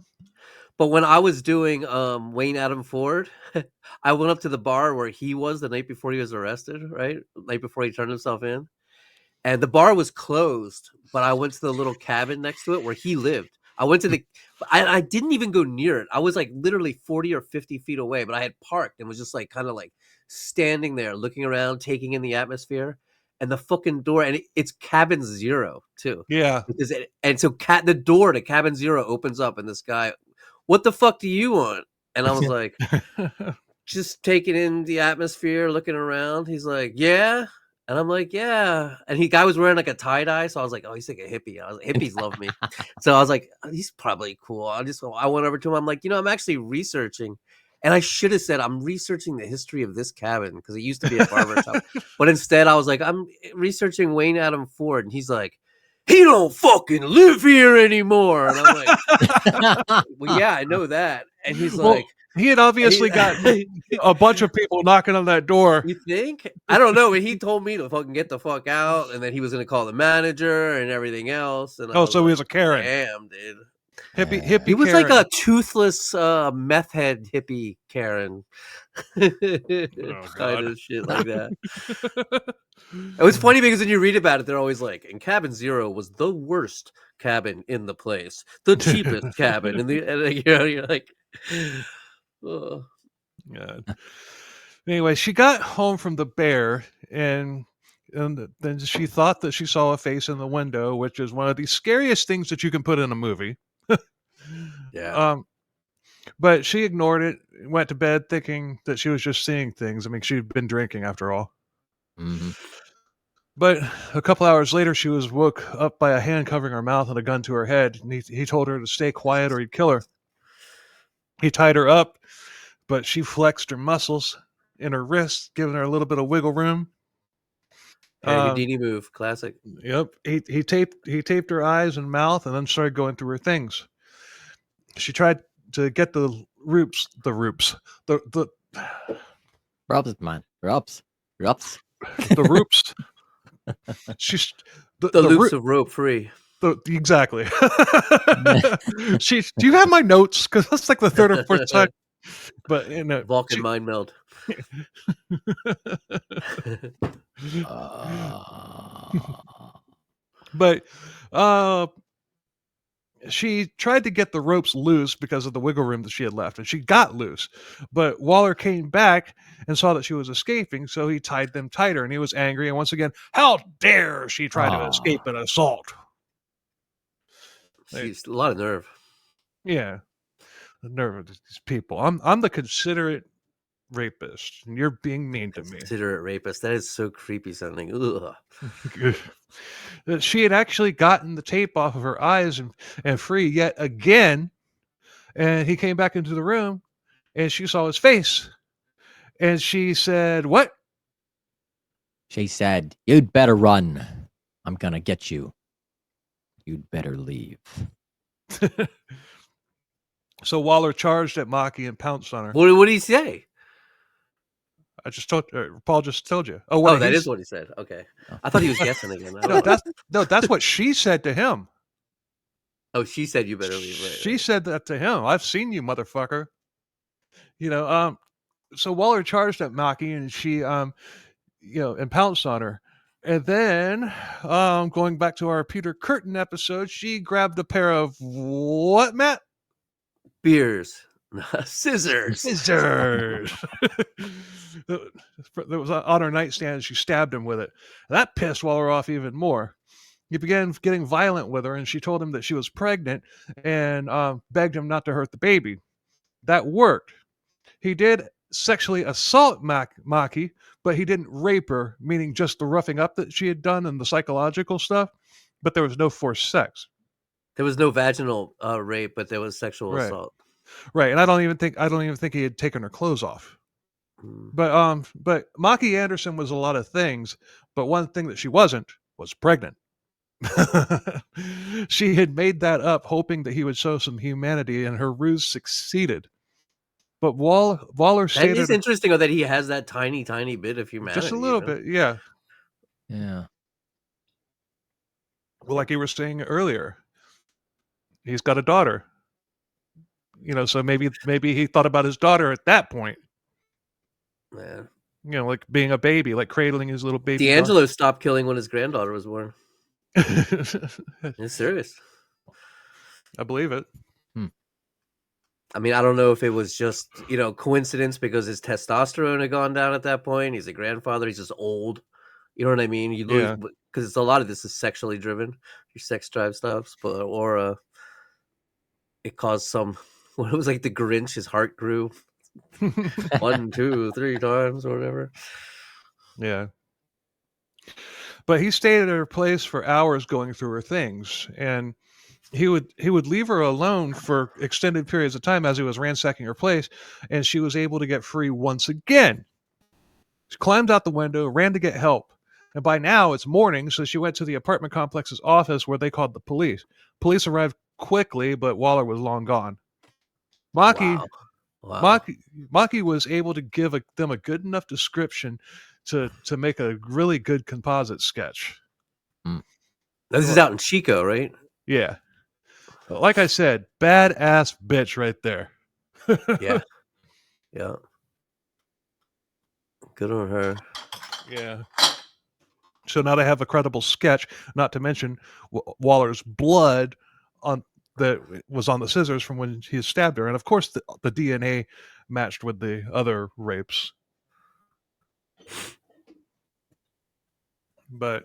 But when I was doing Wayne Adam Ford, I went up to the bar where he was the night before he was arrested, right? The night before he turned himself in. and the bar was closed, but I went to the little cabin next to it where he lived. I went to the, I didn't even go near it. I was like literally 40 or 50 feet away, but I had parked and was just like kind of like standing there looking around, taking in the atmosphere. And the fucking door, and it's cabin 0 too. Yeah. And so the door to cabin 0 opens up, and this guy, what the fuck do you want? And I was like, just taking in the atmosphere, looking around. He's like, yeah. And I'm like, yeah. And guy was wearing like a tie-dye. So I was like, oh, he's like a hippie. I was like, hippies love me. So I was like, oh, he's probably cool. I went over to him. I'm like, I'm actually researching. And I should have said, I'm researching the history of this cabin because it used to be a barber shop. But instead, I was like, I'm researching Wayne Adam Ford. And he's like, he don't fucking live here anymore. And I'm like, well, yeah, I know that. And he's like, he had obviously got a bunch of people knocking on that door. You think? I don't know. But he told me to fucking get the fuck out, and then he was going to call the manager and everything else. And so he was a Karen. Damn, dude. Hippie. He was Karen. like a toothless meth head hippie Karen. Kind of shit like that. It was funny because when you read about it, they're always like, and cabin 0 was the worst cabin in the place, the cheapest cabin in the. And, you're like. Oh. Yeah. Anyway, she got home from the bear, and then she thought that she saw a face in the window, which is one of the scariest things that you can put in a movie. Yeah. But she ignored it, went to bed thinking that she was just seeing things. I mean, she'd been drinking after all. Mm-hmm. But a couple hours later, she was woke up by a hand covering her mouth and a gun to her head. And he told her to stay quiet or he'd kill her. He tied her up, but she flexed her muscles in her wrists, giving her a little bit of wiggle room. Houdini move, classic. Yep. He taped her eyes and mouth, and then started going through her things. She tried to get the roops. Rubs, man. Rubs. The roops. She's the loops of rope free. Exactly. Do you have my notes? Because that's like the third or fourth time. But Vulcan mind meld. But she tried to get the ropes loose because of the wiggle room that she had left, and she got loose. But Waller came back and saw that she was escaping, so he tied them tighter, and he was angry. And once again, how dare she try to escape an assault? She's a lot of nerve. Yeah, the nerve of these people. I'm the considerate rapist, and you're being mean to me. Considerate rapist. That is so creepy sounding. Ugh. She had actually gotten the tape off of her eyes and free yet again, and he came back into the room, and she saw his face, and she said, "What?" She said, "You'd better run. I'm gonna get you. You'd better leave." So Waller charged at Maki and pounced on her. What did he say? I just told Paul just told you. That is what he said. Okay, I thought he was guessing again. That's what she said to him. Oh, she said you better leave. She said that to him. I've seen you, motherfucker. So Waller charged at Maki, and she and pounced on her. And then, going back to our Peter Curtin episode, she grabbed a pair of what, Matt? Beers. Scissors. That was on her nightstand, and she stabbed him with it. That pissed Waller off even more. He began getting violent with her, and she told him that she was pregnant and begged him not to hurt the baby. That worked. He did sexually assault Maki, but he didn't rape her, meaning just the roughing up that she had done and the psychological stuff, but there was no forced sex. There was no vaginal rape, but there was sexual assault. Right, and I don't even think he had taken her clothes off. But Maki Anderson was a lot of things, but one thing that she wasn't was pregnant. She had made that up, hoping that he would show some humanity, and her ruse succeeded. But Waller stated... That is interesting, that he has that tiny, tiny bit of humanity. Just a little bit, yeah. Yeah. Well, like you were saying earlier, he's got a daughter. So maybe he thought about his daughter at that point. Man, like being a baby, like cradling his little baby. D'Angelo stopped killing when his granddaughter was born. I It's serious. believe it. I mean, I don't know if it was just, coincidence because his testosterone had gone down at that point. He's a grandfather. He's just old. You know what I mean? You lose Yeah. because it's a lot of this is sexually driven, your sex drive stuff, or it caused some. What it was like the Grinch, his heart grew 1, 2, 3 times or whatever. Yeah. But he stayed at her place for hours going through her things, and he would leave her alone for extended periods of time as he was ransacking her place, and she was able to get free once again. She climbed out the window, ran to get help. And by now it's morning, so she went to the apartment complex's office where they called the police. Police arrived quickly, but Waller was long gone. Maki Wow. Maki was able to give them a good enough description to make a really good composite sketch. This is out in Chico, right? Yeah. Like I said, badass bitch right there. Yeah. Yeah. Good on her. Yeah. So now they have a credible sketch, not to mention Waller's blood that was on the scissors from when he stabbed her. And of course, the DNA matched with the other rapes. But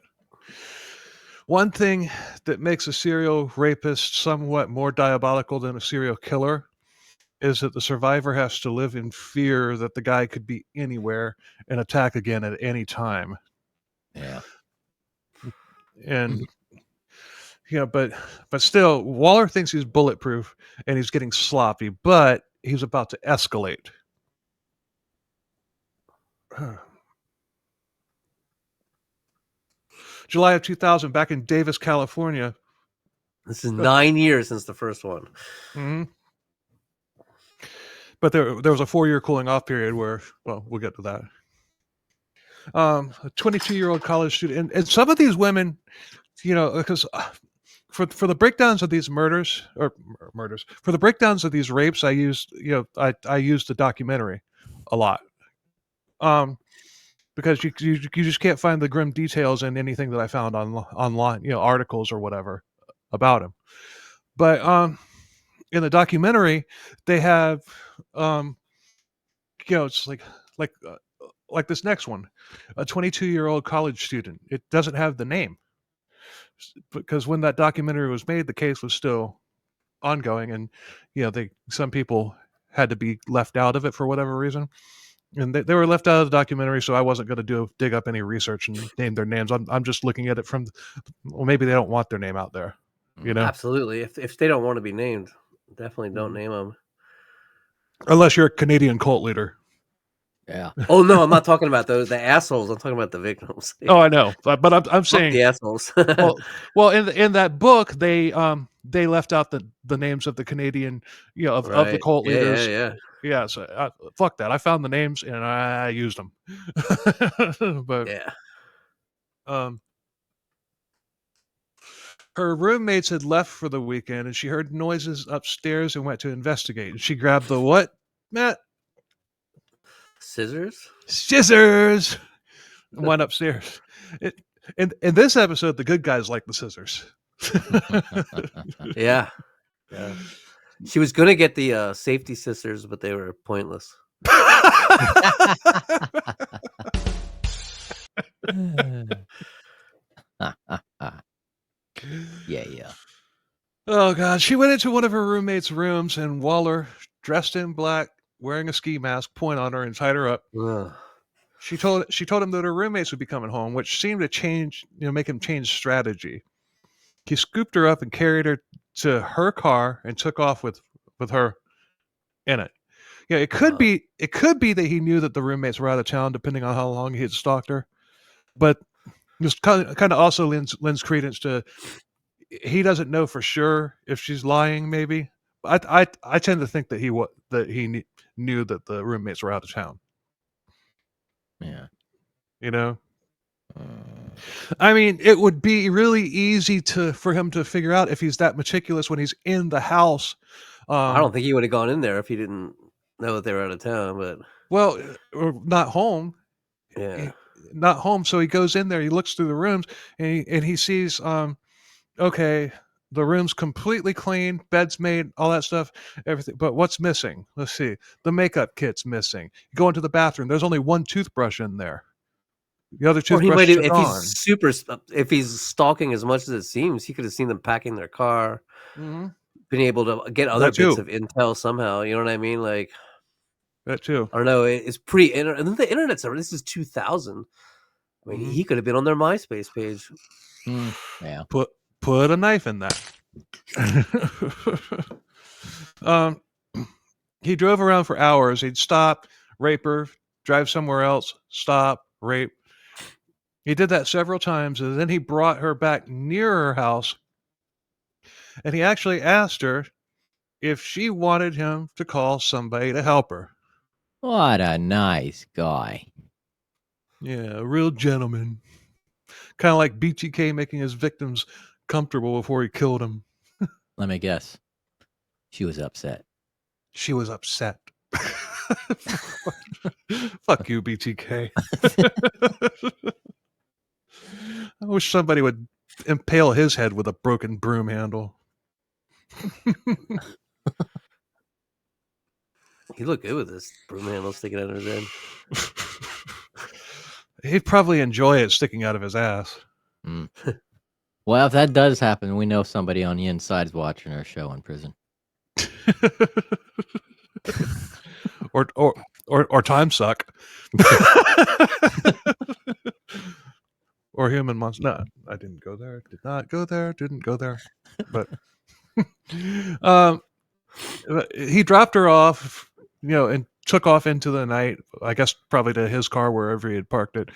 one thing that makes a serial rapist somewhat more diabolical than a serial killer is that the survivor has to live in fear that the guy could be anywhere and attack again at any time. Yeah. And but still, Waller thinks he's bulletproof and he's getting sloppy, but he's about to escalate. July of 2000, back in Davis, California. This is 9 years since the first one. Mm-hmm. But there was a 4-year cooling off period where, well, we'll get to that. A 22-year-old college student, and some of these women, because for the breakdowns of these for the breakdowns of these rapes, I used the documentary a lot. Because you just can't find the grim details in anything that I found online, articles or whatever about him. But in the documentary, they have it's like this next one, a 22-year-old college student. It doesn't have the name because when that documentary was made, the case was still ongoing, and some people had to be left out of it for whatever reason. And they were left out of the documentary, so I wasn't going to dig up any research and name their names. I'm just looking at it from, well, maybe they don't want their name out there, Absolutely. If they don't want to be named, definitely don't name them. Unless you're a Canadian cult leader. Yeah. Oh no, I'm not talking about those. The assholes. I'm talking about the victims. Oh, I know, but I'm saying the assholes. well, in that book, they left out the names of the Canadian, of the cult leaders. Yeah, so fuck that. I found the names and I used them. But her roommates had left for the weekend and she heard noises upstairs and went to investigate. And she grabbed the what, Matt? Scissors. And went upstairs. In this episode, the good guys like the scissors. Yeah. She was gonna get the safety scissors, but they were pointless. Yeah. Oh God! She went into one of her roommates' rooms, and Waller, dressed in black, wearing a ski mask, pointed on her and tied her up. Ugh. She told him that her roommates would be coming home, which seemed to make him change strategy. He scooped her up and carried her to her car and took off with her in it. Yeah, it could be that he knew that the roommates were out of town, depending on how long he had stalked her. But this kind of also lends credence to he doesn't know for sure if she's lying. Maybe I tend to think that he knew that the roommates were out of town. Yeah. I mean, it would be really easy for him to figure out if he's that meticulous when he's in the house. I don't think he would have gone in there if he didn't know that they were out of town. But or not home. Yeah. not home. So he goes in there, he looks through the rooms, and he sees, okay, the room's completely clean, bed's made, all that stuff, everything. But what's missing? Let's see. The makeup kit's missing. You go into the bathroom. There's only one toothbrush in there. The other Or he might, toothbrushes are if gone. if he's stalking as much as it seems, he could have seen them packing their car, Mm-hmm. been able to get other That bits too. of intel somehow. You know what I mean? Like, That too. I don't know. It's pretty. And then the internet's this is 2000. I mean, Mhm. he could have been on their MySpace page. Yeah. Put a knife in that. um, he drove around for hours. He'd stop, rape her, drive somewhere else, stop, rape. He did that several times, and then he brought her back near her house, and he actually asked her if she wanted him to call somebody to help her. What a nice guy. Yeah, a real gentleman. Kind of like BTK making his victims comfortable before he killed them. Let me guess. She was upset. She was upset. Fuck you, BTK. I wish somebody would impale his head with a broken broom handle. He looked good with this broom handle sticking out of his head. He'd probably enjoy it sticking out of his ass. Mm. Well, if that does happen, we know somebody on the inside is watching our show in prison. or time suck. Or human monster. No, I didn't go there. Did not go there. Didn't go there. But he dropped her off, and took off into the night. I guess probably to his car wherever he had parked it.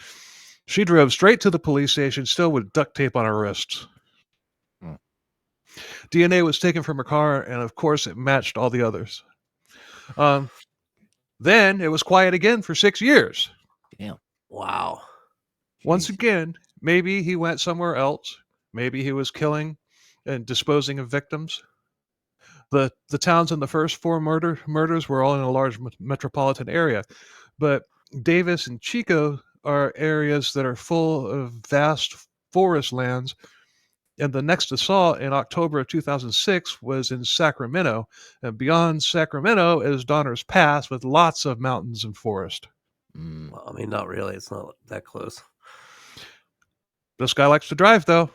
She drove straight to the police station, still with duct tape on her wrists. Hmm. DNA was taken from her car, and of course, it matched all the others. Then it was quiet again for 6 years. Damn. Wow. Once Jeez. again, maybe he went somewhere else. Maybe he was killing and disposing of victims. The towns in the first four murders were all in a large metropolitan area, but Davis and Chico are areas that are full of vast forest lands. And the next assault in October of 2006 was in Sacramento. And beyond Sacramento is Donner's Pass with lots of mountains and forest. Mm. Well, I mean, not really. It's not that close. This guy likes to drive, though.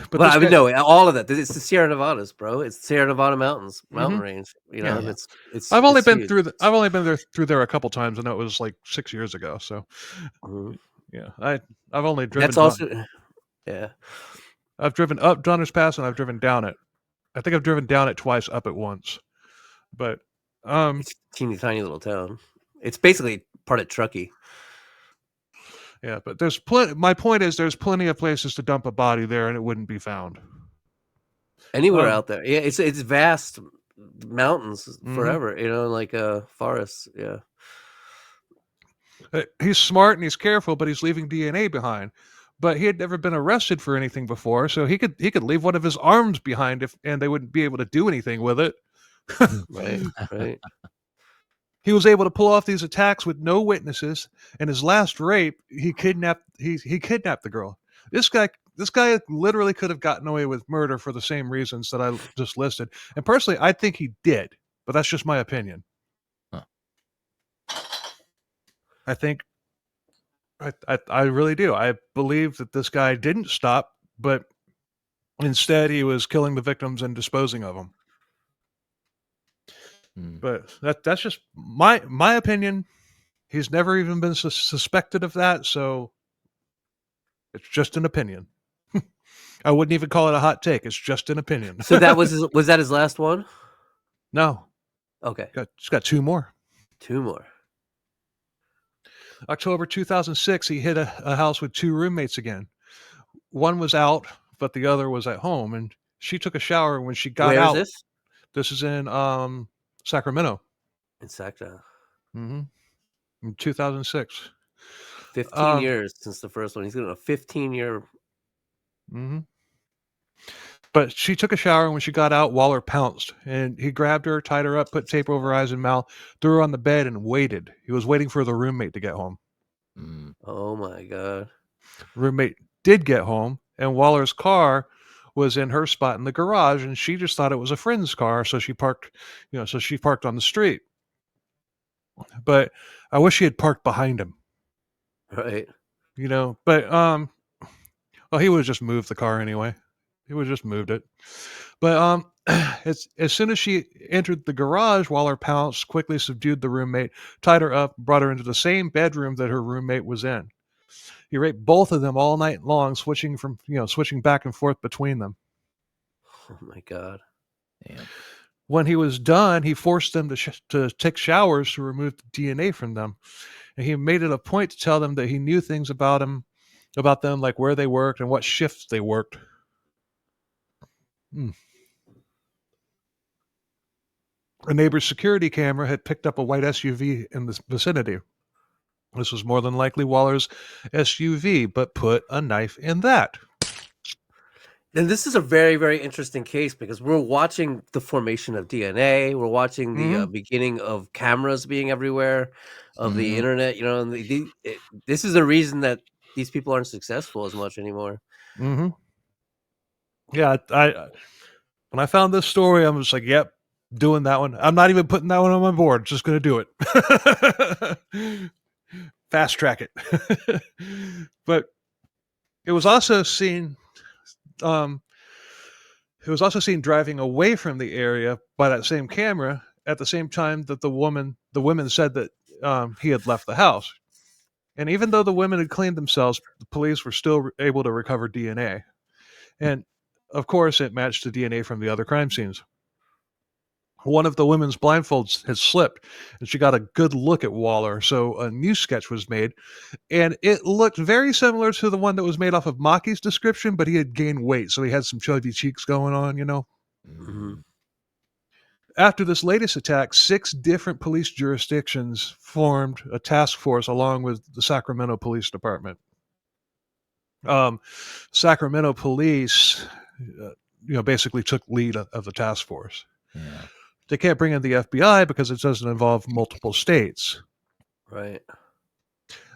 But this I mean, guy, no, all of that. It's the Sierra Nevadas, bro. It's the Sierra Nevada mountains, mountain Mhm. range. You Yeah. know, and Yeah. it's. I've only it's been huge. I've only been through there a couple times, and that was like 6 years ago. So, Mhm. yeah, I've only driven. That's also, yeah. I've driven up Donner's Pass, and I've driven down it. I think I've driven down it twice, up it once. But It's a teeny tiny little town. It's basically part of Truckee. yeah, but there's plenty. My point is, there's plenty of places to dump a body there, and it wouldn't be found. Anywhere Um, out there, yeah. It's vast mountains Mhm. forever. You know, like forests. Yeah. He's smart and he's careful, but he's leaving DNA behind. But he had never been arrested for anything before, so he could leave one of his arms behind and they wouldn't be able to do anything with it. Right. Right. He was able to pull off these attacks with no witnesses. And his last rape, he kidnapped the girl. This guy literally could have gotten away with murder for the same reasons that I just listed. And personally, I think he did, but that's just my opinion. Huh. I think I really do. I believe that this guy didn't stop, but instead he was killing the victims and disposing of them. Mm. But that's just my opinion. He's never even been suspected of that, so it's just an opinion. I wouldn't even call it a hot take. It's just an opinion. So that was that his last one? No, Okay, he's got two more. 2 more. October 2006, he hit a house with two roommates again. One was out, but the other was at home, and she took a shower. When she got Where is out, this? this is in Sacramento. In Sacramento. Mm-hmm. In 2006. 15 years since the first one. He's got a 15-year. Mm-hmm. But she took a shower, and when she got out, Waller pounced, and he grabbed her, tied her up, put tape over her eyes and mouth, threw her on the bed, and waited. He was waiting for the roommate to get home. Oh my god. Roommate did get home, and Waller's car was in her spot in the garage, and she just thought it was a friend's car, so she parked on the street. But I wish she had parked behind him, Right. but well, he would have just moved the car anyway. He would have just moved it. But as soon as she entered the garage, Waller pounced, quickly subdued the roommate, tied her up, brought her into the same bedroom that her roommate was in. He raped both of them all night long, switching back and forth between them. Oh my god. Damn. When he was done, he forced them to take showers to remove the DNA from them. And he made it a point to tell them that he knew things about them, like where they worked and what shifts they worked. A neighbor's security camera had picked up a white SUV in the vicinity. This was more than likely Waller's SUV, but put a knife in that. And this is a very, very interesting case because we're watching the formation of DNA. We're watching the beginning of cameras being everywhere, of the internet. And this is the reason that these people aren't successful as much anymore. Mm-hmm. Yeah, when I found this story, I was like, "Yep, doing that one. I'm not even putting that one on my board. Just going to do it. Fast track it." But it was also seen. It was also seen driving away from the area by that same camera at the same time that the women said that he had left the house. And even though the women had cleaned themselves, the police were still able to recover DNA. And of course, it matched the DNA from the other crime scenes. One of the women's blindfolds had slipped, and she got a good look at Waller, so a new sketch was made, and it looked very similar to the one that was made off of Maki's description, but he had gained weight, so he had some chubby cheeks going on, Mm-hmm. After this latest attack, 6 different police jurisdictions formed a task force along with the Sacramento Police Department. Sacramento Police, basically took lead of the task force. Yeah. They can't bring in the FBI because it doesn't involve multiple states. Right.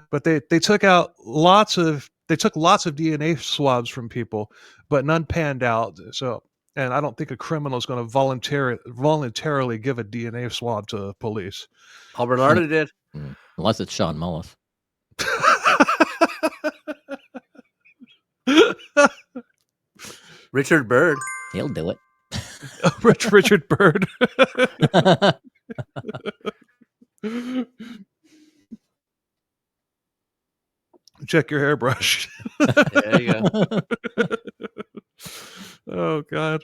But they took lots of DNA swabs from people, but none panned out. So, and I don't think a criminal is going to voluntarily give a DNA swab to police. Paul Bernardo did. Unless it's Sean Mullis. Richard Byrd. He'll do it. Richard Byrd. Check your hairbrush. There you go. Oh God,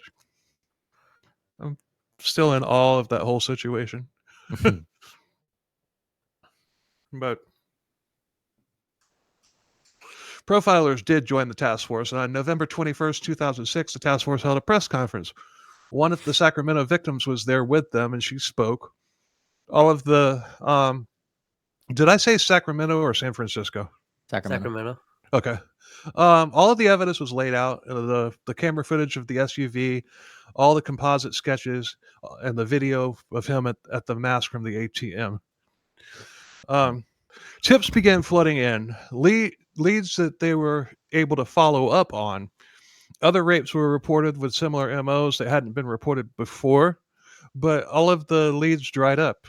I'm still in awe of that whole situation. But profilers did join the task force, and on November 21st, 2006, the task force held a press conference. One of the Sacramento victims was there with them, and she spoke. All of the did I say Sacramento or San Francisco? Sacramento. Okay. All of the evidence was laid out, the camera footage of the SUV, all the composite sketches, and the video of him at the mask from the ATM. Tips began flooding in, leads that they were able to follow up on. Other rapes were reported with similar MOs that hadn't been reported before, but all of the leads dried up.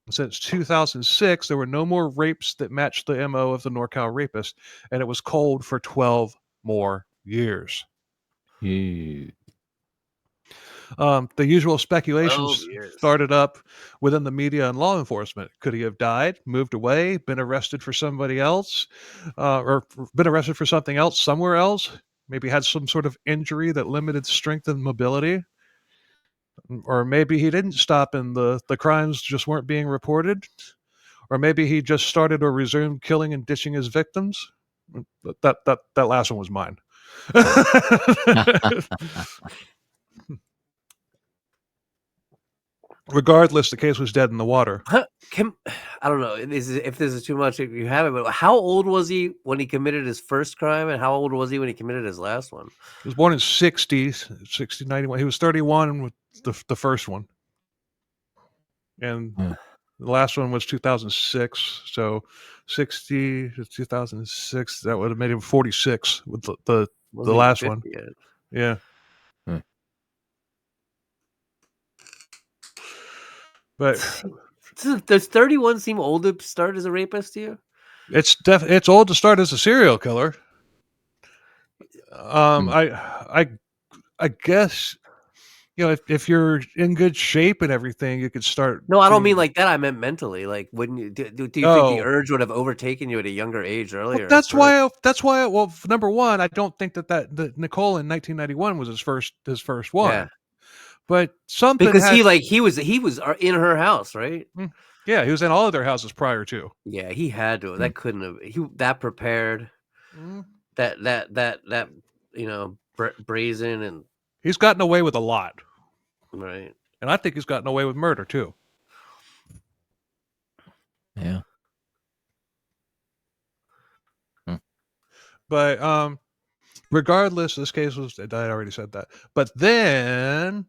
Since 2006, there were no more rapes that matched the MO of the NorCal Rapist, and it was cold for 12 more years. Yeah. The usual speculations 12 years. started up within the media and law enforcement. Could he have died, moved away, been arrested for somebody else, or been arrested for something else somewhere else? Maybe had some sort of injury that limited strength and mobility? Or maybe he didn't stop and the crimes just weren't being reported? Or maybe he just started or resumed killing and ditching his victims? That last one was mine. Regardless, the case was dead in the water. I don't know if this is too much. If you have it, but how old was he when he committed his first crime, and how old was he when he committed his last one? He was born in 91. He was 31 with the first one. And the last one was 2006. So 60 to 2006, that would have made him 46 with the last one. Yet. Yeah. But does 31 seem old to start as a rapist to you? It's old to start as a serial killer. I guess, you know, if you're in good shape and everything, you could start. No, I don't mean like that. I meant mentally. Like, wouldn't you? Do you think the urge would have overtaken you at a younger age earlier? Well, that's why. Well, number one, I don't think that Nicole in 1991 was his first one. Yeah. But something because he was in her house, right? Yeah, he was in all of their houses prior to. Yeah, he had to. That couldn't have. That prepared. That you know, brazen, and he's gotten away with a lot, right? And I think he's gotten away with murder too. Yeah. But regardless, this case was. I already said that. But then.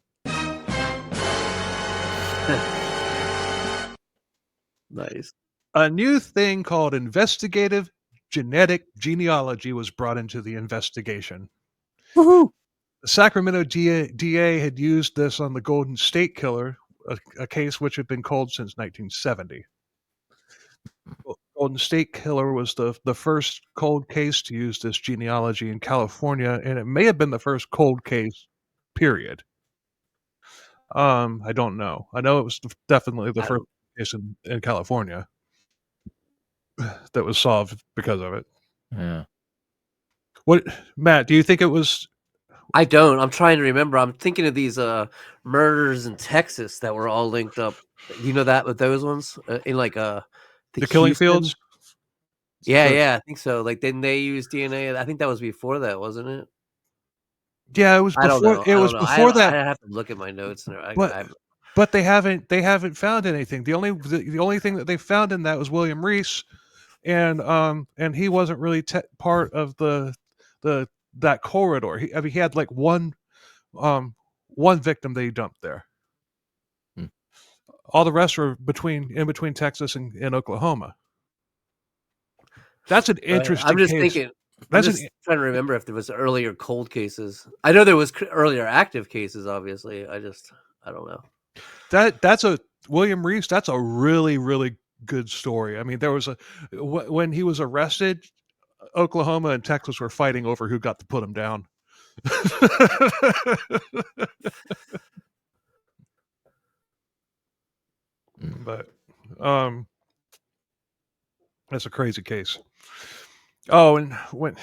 Nice. A new thing called investigative genetic genealogy was brought into the investigation. Woohoo! The Sacramento DA had used this on the Golden State Killer, a case which had been cold since 1970. Golden State Killer was the first cold case to use this genealogy in California, and it may have been the first cold case, period. I don't know. I know it was definitely the first case in California that was solved because of it. Yeah. What, Matt, do you think it was? I don't. I'm trying to remember. I'm thinking of these murders in Texas that were all linked up. You know that with those ones in like the killing fields? Yeah, I think so. Like, didn't they use DNA? I think that was before that, wasn't it? Yeah, it was before. It was before that. I have to look at my notes. But they haven't found anything. The only thing that they found in that was William Reese, and he wasn't really part of that corridor. He had like one victim that he dumped there. All the rest were in between Texas and Oklahoma. That's an interesting. I'm just case. thinking. I'm just trying to remember if there was earlier cold cases. I know there was earlier active cases. Obviously, I don't know. That's a William Reese. That's a really, really good story. I mean, there was when he was arrested, Oklahoma and Texas were fighting over who got to put him down. But that's a crazy case. Oh, and when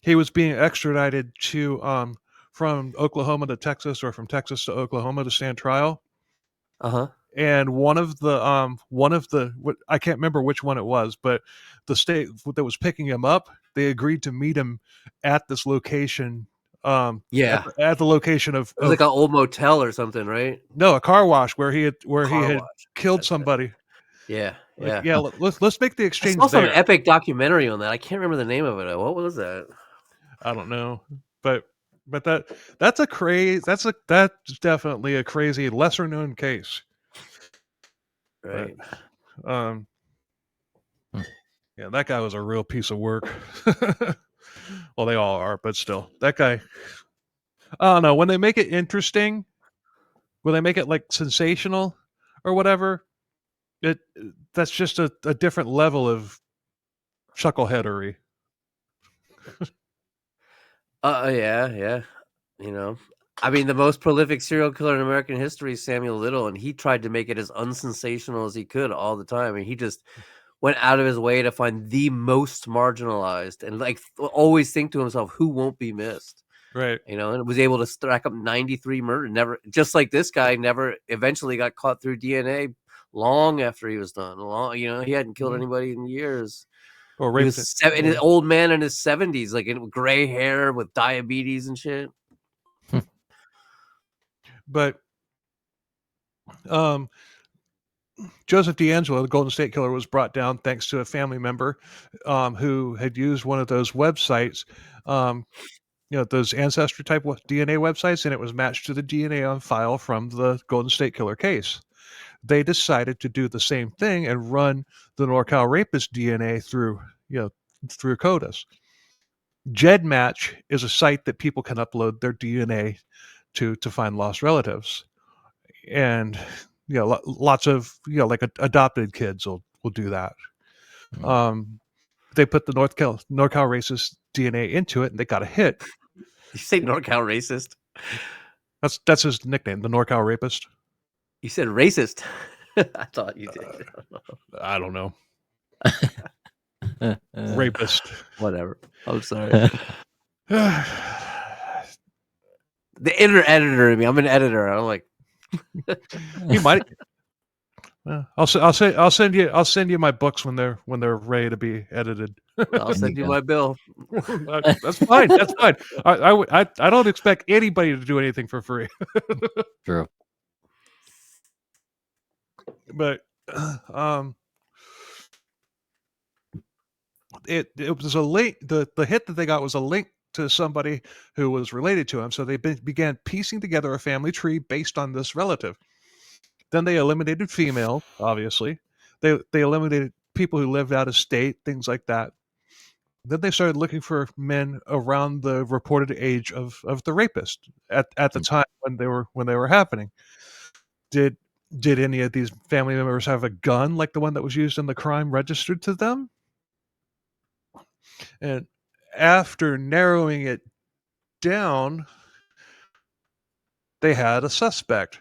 he was being extradited to from Oklahoma to Texas, or from Texas to Oklahoma to stand trial. And one of the I can't remember which one it was, but the state that was picking him up, they agreed to meet him at this location. At the location of it was like an old motel or something, right? No, a car wash where he had killed somebody. Yeah. Let's make the exchange. I saw some epic documentary on that. I can't remember the name of it. What was that? I don't know, but that's definitely a crazy, lesser known case. Right. But, yeah, that guy was a real piece of work. Well, they all are, but still, that guy. I don't know, when they make it interesting, when they make it like sensational or whatever, that's just a different level of chuckleheadery. Yeah. You know, I mean, the most prolific serial killer in American history is Samuel Little, and he tried to make it as unsensational as he could all the time. I mean, he just went out of his way to find the most marginalized, and like always think to himself, who won't be missed? Right. You know, and was able to stack up 93 murders. Never, just like this guy, never eventually got caught through DNA long after he was done. He hadn't killed anybody in years. Or he was an old man in his 70s, like with gray hair, with diabetes and shit. But Joseph D'Angelo, the Golden State Killer, was brought down thanks to a family member who had used one of those websites, those ancestry type DNA websites, and it was matched to the DNA on file from the Golden State Killer case. They decided to do the same thing and run the NorCal Rapist DNA through CODIS. GEDmatch is a site that people can upload their DNA to find lost relatives, and lots of like adopted kids will do that. They put the NorCal Racist DNA into it, and they got a hit. Did you say NorCal Racist? That's his nickname, the NorCal Rapist. You said racist. I thought you did. I don't know. Rapist. Whatever. I'm sorry. The editor in me. I'm an editor. I'm like, you might. I'll send you my books when they're ready to be edited. I'll send you my bill. That's fine. That's fine. I don't expect anybody to do anything for free. True. But it was a link. The hit that they got was a link to somebody who was related to him. So they began piecing together a family tree based on this relative. Then they eliminated female, obviously. They eliminated people who lived out of state, things like that. Then they started looking for men around the reported age of the rapist at the time when they were happening. Did any of these family members have a gun like the one that was used in the crime registered to them? And after narrowing it down, they had a suspect,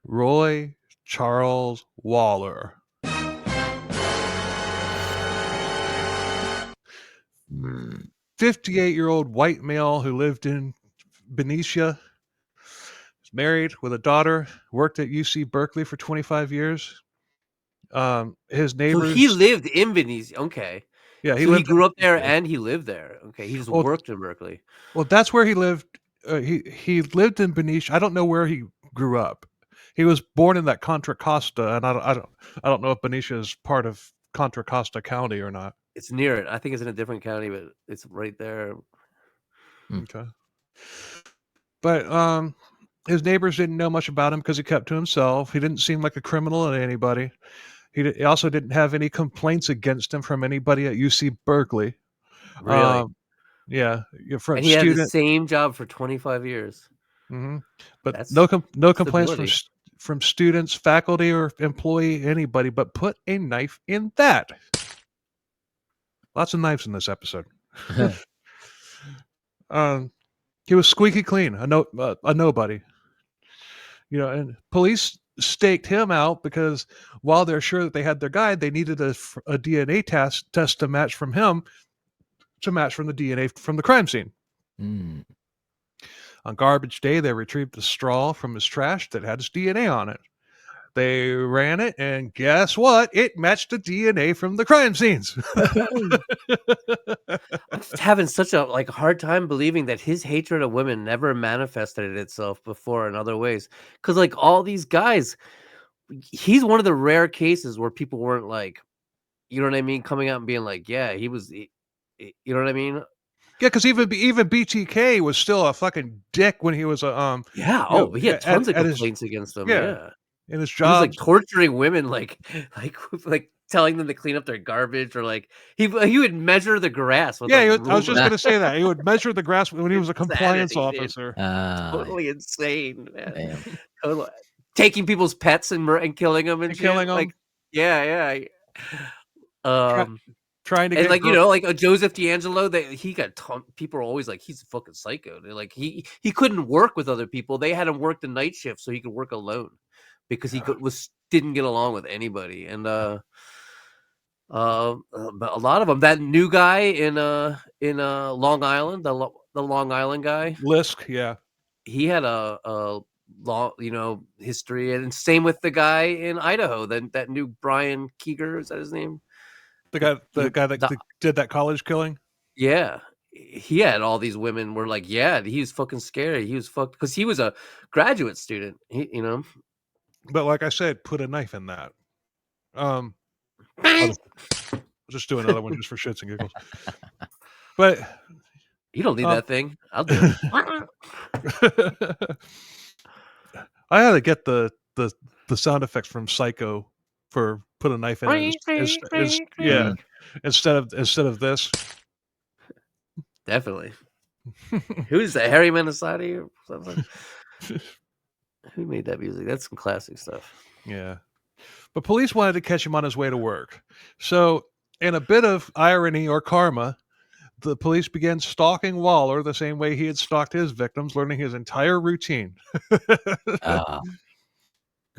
Roy Charles Waller. 58-year-old white male who lived in Benicia, married with a daughter, worked at UC Berkeley for 25 years. His neighbors. So he lived in Benicia. Okay. Yeah, he grew up there and he lived there. Okay, he just worked in Berkeley. Well, that's where he lived. He lived in Benicia. I don't know where he grew up. He was born in that Contra Costa, and I don't know if Benicia is part of Contra Costa County or not. It's near it. I think it's in a different county, but it's right there. Okay. But his neighbors didn't know much about him because he kept to himself. He didn't seem like a criminal to anybody. He also didn't have any complaints against him from anybody at UC Berkeley. Really? Yeah. From and he had the same job for 25 years. Mm-hmm. But no complaints from students, faculty, or employee, anybody, but put a knife in that. Lots of knives in this episode. He was squeaky clean, a nobody. And police staked him out because while they're sure that they had their guy, they needed a DNA test to match from him to match from the DNA from the crime scene. On garbage day, they retrieved the straw from his trash that had his DNA on it. They ran it, and guess what? It matched the DNA from the crime scenes. I'm just having such a hard time believing that his hatred of women never manifested itself before in other ways. Because all these guys, he's one of the rare cases where people weren't you know what I mean, coming out and being yeah, he was, you know what I mean? Yeah, because even BTK was still a fucking dick when he was a he had tons of complaints against him. Yeah. In his job, he was torturing women, like telling them to clean up their garbage, or he would measure the grass. With I was just gonna say that he would measure the grass when he was a compliance officer. Totally insane, man. Totally. Taking people's pets and killing them and killing them. Yeah. Trying to get a Joseph D'Angelo, he got people are always he's a fucking psycho. They're he couldn't work with other people. They had him work the night shift so he could work alone because he didn't get along with anybody. And but a lot of them, that new guy in Long Island, the Long Island guy, Lisk, yeah, he had a long history, and same with the guy in Idaho, that new Brian Keeger, is that his name? The guy that did that college killing. Yeah, he had all these women were he was fucking scary. He was fucked because he was a graduate student. But like I said, put a knife in that. I'll just do another one just for shits and giggles. But You don't need Um, that thing. I'll do it. I had to get the sound effects from Psycho for put a knife in it. Yeah, Mm. instead of this. Definitely. Who's that? Harry Manasati or something? Who made that music? That's some classic stuff. Yeah. But police wanted to catch him on his way to work. So, in a bit of irony or karma, the police began stalking Waller the same way he had stalked his victims, learning his entire routine. Ah,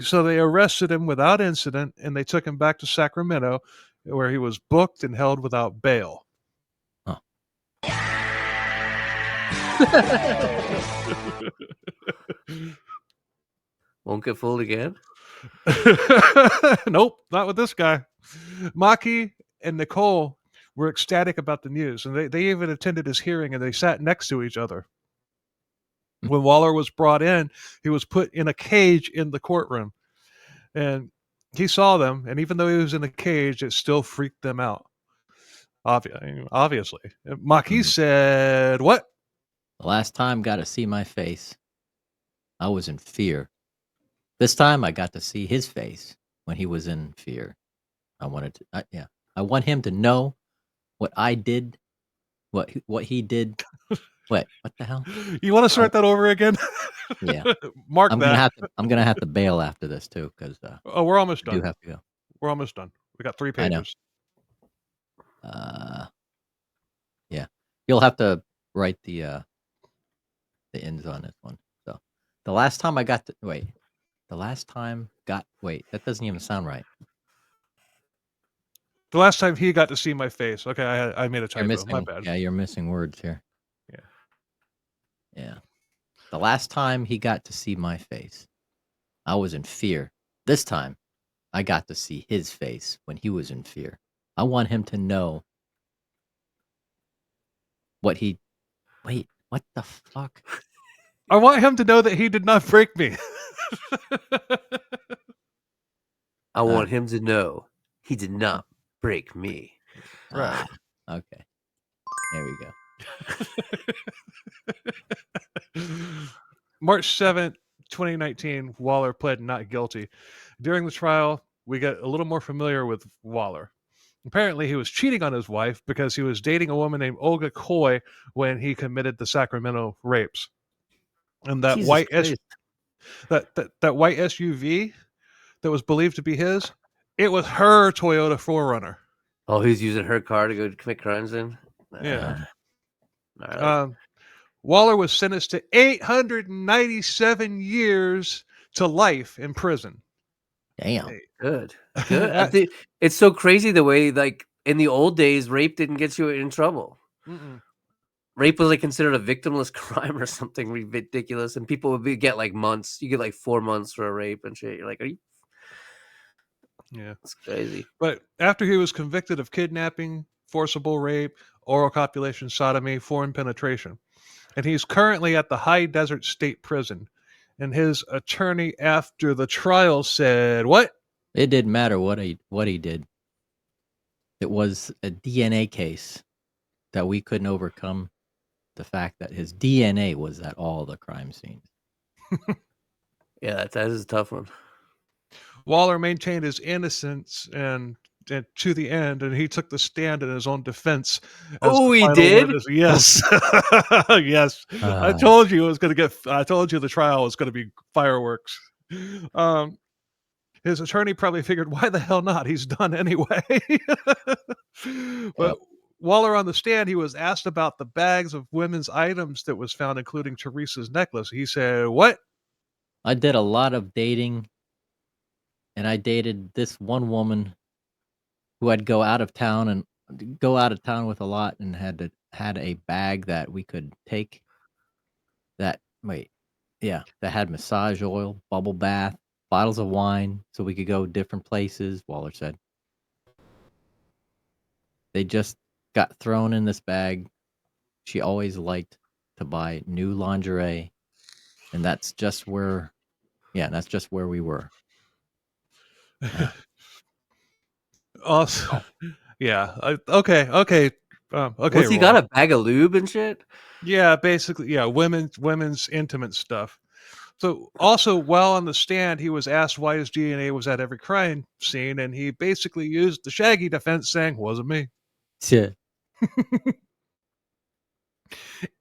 So they arrested him without incident and they took him back to Sacramento, where he was booked and held without bail. Huh. Won't get fooled again. Nope, not with this guy. Maki and Nicole were ecstatic about the news, and they even attended his hearing and they sat next to each other. When Waller was brought in, he was put in a cage in the courtroom. And he saw them, and even though he was in a cage, it still freaked them out. Obviously. Maki Mhm. said, "What?" The last time got to see my face, I was in fear. This time I got to see his face when he was in fear. I wanted to, yeah. I want him to know what I did, what he did. What the hell? You want to start that over again? Yeah. Mark I'm that. gonna have to bail after this too, because Oh, we're almost I do done. have to go. We're almost done. We got 3 I know. pages. Yeah. You'll have to write the ends on this one. So the last time I got to wait, that doesn't even sound right. The last time he got to see my face. Okay, I made a You're typo. My missing, bad. yeah, you're missing words here. Yeah. Yeah. The last time he got to see my face, I was in fear. This time, I got to see his face when he was in fear. I want him to know what he. Wait, what the fuck? I want him to know that he did not break me. I want him to know he did not break me. Right. Okay. There we go. March 7th, 2019, Waller pled not guilty. During the trial, we get a little more familiar with Waller. Apparently, he was cheating on his wife because he was dating a woman named Olga Coy when he committed the Sacramento rapes. And that Jesus white Christ. that white SUV that was believed to be his, it was her Toyota 4Runner. Oh, he's using her car to go commit crimes in? Yeah. All right. Waller was sentenced to 897 years to life in prison. Damn. Good. It's so crazy the way, like, in the old days, rape didn't get you in trouble. Mm-mm. Rape was like considered a victimless crime or something ridiculous, and people would get like months. You get like 4 months for a rape and shit. You're like, are you? Yeah. It's crazy. But after he was convicted of kidnapping, forcible rape, oral copulation, sodomy, foreign penetration, and he's currently at the High Desert State Prison. And his attorney after the trial said, "What? It didn't matter what he did. It was a DNA case that we couldn't overcome the fact that his DNA was at all the crime scenes." Yeah, that is a tough one. Waller maintained his innocence and to the end, and he took the stand in his own defense. As Oh, the he final did? witness. Yes, yes. I told you it was going to get. I told you the trial was going to be fireworks. His attorney probably figured, why the hell not? He's done anyway. But Yep. Waller on the stand, he was asked about the bags of women's items that was found, including Teresa's necklace. He said, "What?" I did a lot of dating, and I dated this one woman who I'd go out of town with a lot, and had a bag that we could take that that had massage oil, bubble bath, bottles of wine, so we could go different places. Waller said they just got thrown in this bag. She always liked to buy new lingerie, and that's just where we were. Also, yeah. Okay. Okay. Okay. What's he Roy. got, a bag of lube and shit? Yeah, basically, yeah, women's intimate stuff. So also while on the stand, he was asked why his DNA was at every crime scene, and he basically used the Shaggy defense saying, "Wasn't me." Shit.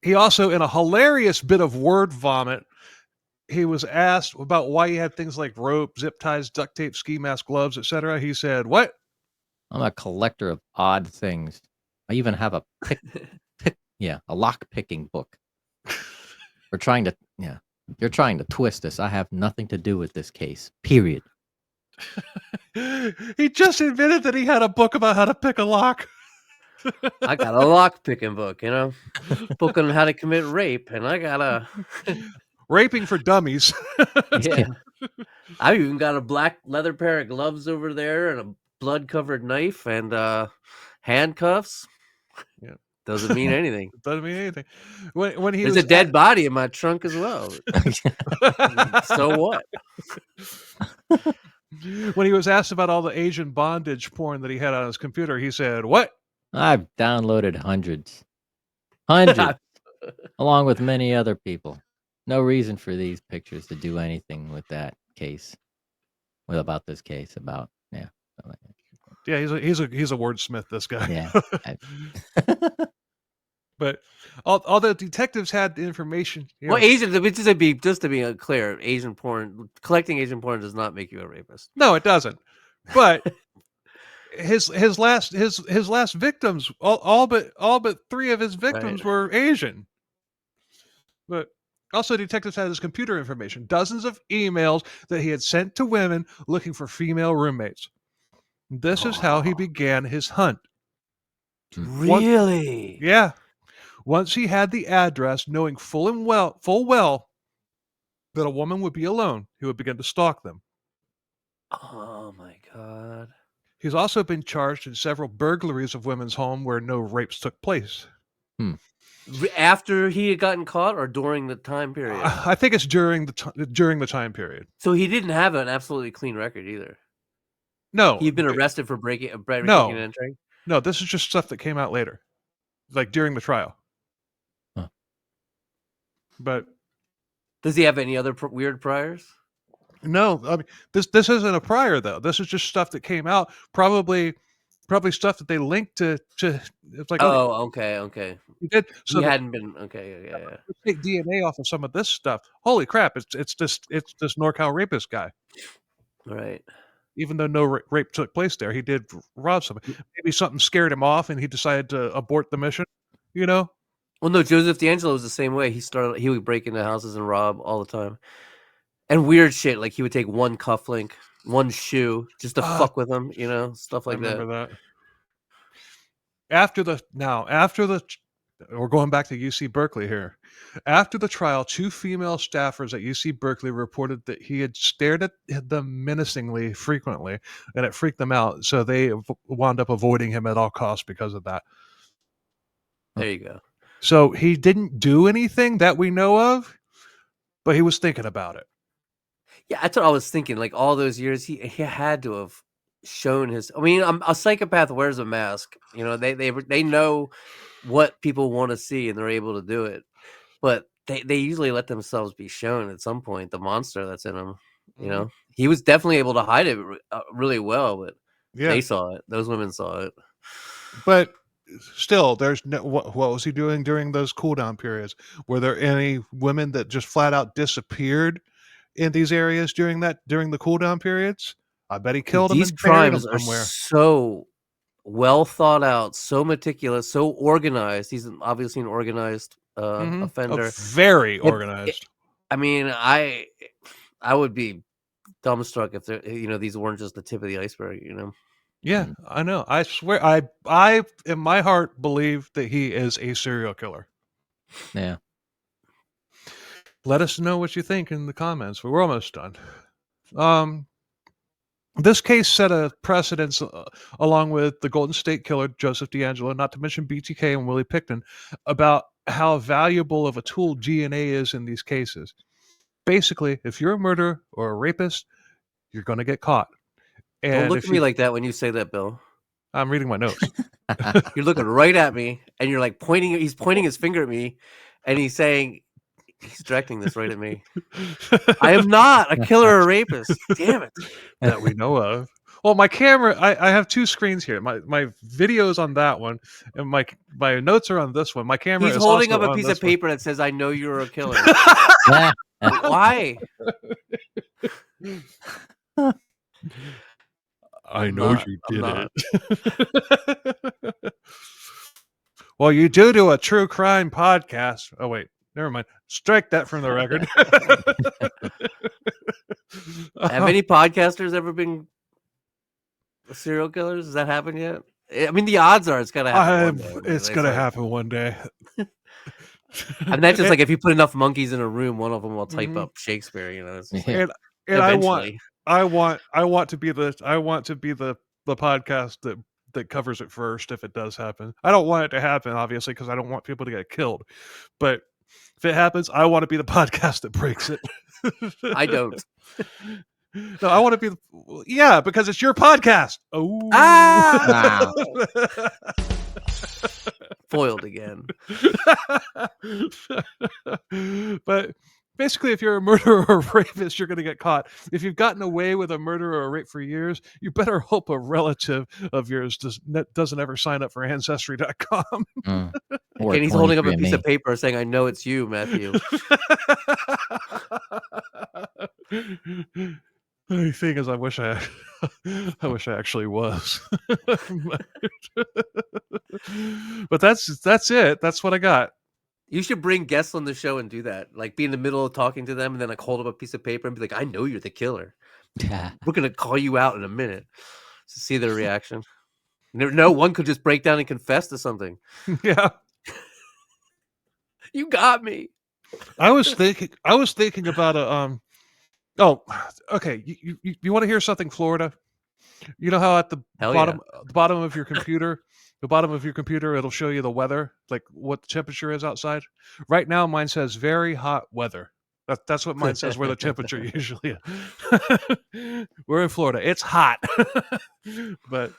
He also, in a hilarious bit of word vomit, he was asked about why he had things like rope, zip ties, duct tape, ski mask, gloves, etc. He said, "What?" I'm a collector of odd things. I even have a a lock picking book. We're trying to, you're trying to twist us. I have nothing to do with this case. Period. He just admitted that he had a book about how to pick a lock. I got a lock picking book, book on how to commit rape, and I got a Raping for dummies. yeah. I even got a black leather pair of gloves over there and a blood covered knife and handcuffs. Yeah. Doesn't mean anything. Doesn't mean anything. When he There's was a dead body in my trunk as well. So what? When he was asked about all the Asian bondage porn that he had on his computer, he said, "What?" I've downloaded hundreds, along with many other people. No reason for these pictures to do anything with that case, about this case. Yeah, he's a wordsmith. This guy. Yeah. But all the detectives had the information. Well, just to be clear, collecting Asian porn does not make you a rapist. No, it doesn't. But his last victims, all but 3 of his victims were Asian. But also, detectives had his computer information, dozens of emails that he had sent to women looking for female roommates. This is how he began his hunt. Really? Yeah. Once he had the address, knowing full well that a woman would be alone, he would begin to stalk them. Oh my God. He's also been charged in several burglaries of women's home where no rapes took place. After he had gotten caught or during the time period? I think it's during the time period. So he didn't have an absolutely clean record either. No. He'd been arrested for breaking and entering? No, this is just stuff that came out later. Like during the trial. Huh. But does he have any other weird priors? No, I mean this isn't a prior though. This is just stuff that came out. Probably stuff that they linked to. It's like okay. He did. So he hadn't been okay. Yeah. Take DNA off of some of this stuff. Holy crap! It's this NorCal Rapist guy. Right. Even though no rape took place there, he did rob somebody. Maybe something scared him off, and he decided to abort the mission. Well, no, Joseph D'Angelo was the same way. He would break into houses and rob all the time. And weird shit, like he would take one cufflink, one shoe, just to fuck with them, stuff like that. I remember that. We're going back to UC Berkeley here. After the trial, 2 female staffers at UC Berkeley reported that he had stared at them menacingly frequently, and it freaked them out. So they wound up avoiding him at all costs because of that. There you go. So he didn't do anything that we know of, but he was thinking about it. Yeah, that's what I was thinking. Like all those years, he had to have shown his. I mean, a psychopath wears a mask. They know what people want to see, and they're able to do it. But they usually let themselves be shown at some point. The monster that's in them. Mm-hmm. He was definitely able to hide it really well, but they saw it. Those women saw it. But still, there's no. What was he doing during those cool down periods? Were there any women that just flat out disappeared in these areas during the cool down periods? I bet he killed them. These crimes are so well thought out, so meticulous, so organized. He's obviously an organized offender. Very organized. I mean, I would be dumbstruck if these weren't just the tip of the iceberg. Yeah, I know. I swear, I in my heart believe that he is a serial killer. Yeah. Let us know what you think in the comments. We're almost done. This case set a precedence along with the Golden State Killer, Joseph D'Angelo, not to mention BTK and Willie Pickton, about how valuable of a tool DNA is in these cases. Basically, if you're a murderer or a rapist, you're going to get caught. And Don't look if at me like that when you say that, Bill. I'm reading my notes. You're looking right at me, and you're like pointing. He's pointing his finger at me, and he's saying, he's directing this right at me. I am not a killer or a rapist. Damn it. That we know of. Well, my camera, I have two screens here. My video's on that one, and my notes are on this one. My camera He's is holding up also a on piece this of paper that says, "I know you're a killer." Yeah. Why? I I'm know not- you I'm did not. it. Well, you do a true crime podcast. Oh wait, never mind. Strike that from the record. Have any podcasters ever been serial killers? Has that happened yet? I mean, the odds are it's gonna happen one day. It's It's gonna like- happen one day. I mean, that's just like if you put enough monkeys in a room, one of them will type Mhm. up Shakespeare. You know, it's just Yeah. like, and eventually. I want to be the podcast that covers it first if it does happen. I don't want it to happen, obviously, because I don't want people to get killed. But if it happens, I want to be the podcast that breaks it. I don't. No, I want to be. Yeah, because it's your podcast. Oh, Ah! Foiled again. But basically, if you're a murderer or a rapist, you're going to get caught. If you've gotten away with a murder or a rape for years, you better hope a relative of yours doesn't ever sign up for Ancestry.com. Or And he's holding up a 23andMe. piece of paper saying, "I know it's you, Matthew." The only thing is, I wish I actually was. But that's it. That's what I got. You should bring guests on the show and do that. Like be in the middle of talking to them and then like hold up a piece of paper and be like, "I know you're the killer. We're gonna call you out in a minute." To see their reaction. No, one could just break down and confess to something. Yeah. You got me. I was thinking about a oh, okay. You want to hear something, Florida? You know how at the Hell bottom of your computer, it'll show you the weather, like what the temperature is outside. Right now, mine says very hot weather. That's what mine says. Where the temperature usually is. We're in Florida. It's hot, but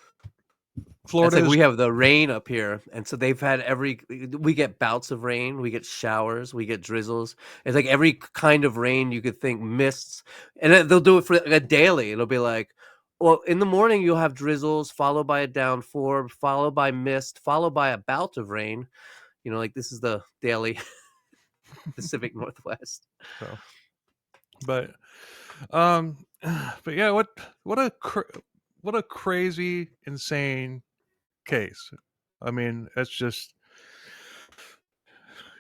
Florida. It's like we have the rain up here, and so they've had we get bouts of rain, we get showers, we get drizzles. It's like every kind of rain you could think, mists, and then they'll do it for like a daily. It'll be like, well, in the morning you'll have drizzles, followed by a downpour, followed by mist, followed by a bout of rain. You know, like this is the daily Pacific Northwest. So, but yeah, what a crazy, insane case. I mean, it's just,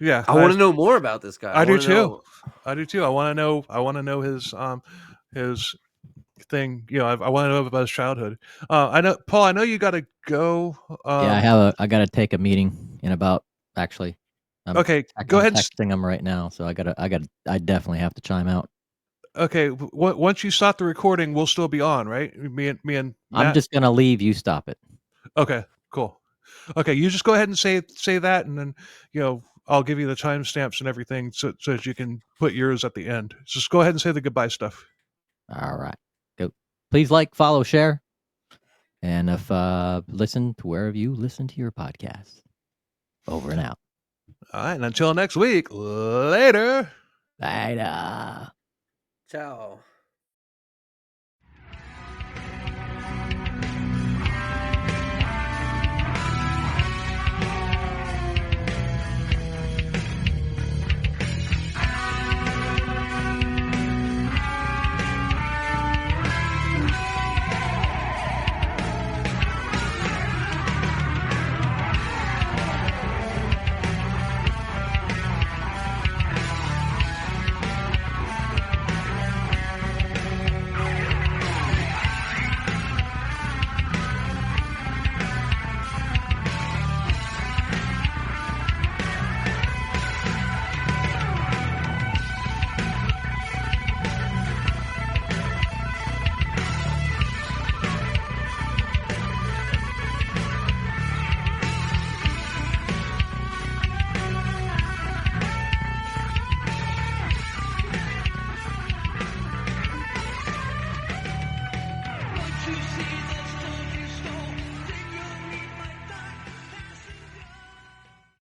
yeah. I want to know more about this guy. I do wanna too. know- I do too. I want to know his thing. You know, I want to know about his childhood. I know, Paul. I know you got to go. Yeah, I got to take a meeting in about actually. Okay, go ahead. I'm texting him right now, so I definitely have to chime out. Okay, once you stop the recording, we'll still be on, right? Me and Matt? I'm just gonna leave. You stop it. Okay, cool. Okay, you just go ahead and say that, and then I'll give you the timestamps and everything, so that you can put yours at the end. Just go ahead and say the goodbye stuff. All right, go. Please like, follow, share, and if listen to wherever you listen to your podcast. Over and out. All right, and until next week, later. Later. Ciao.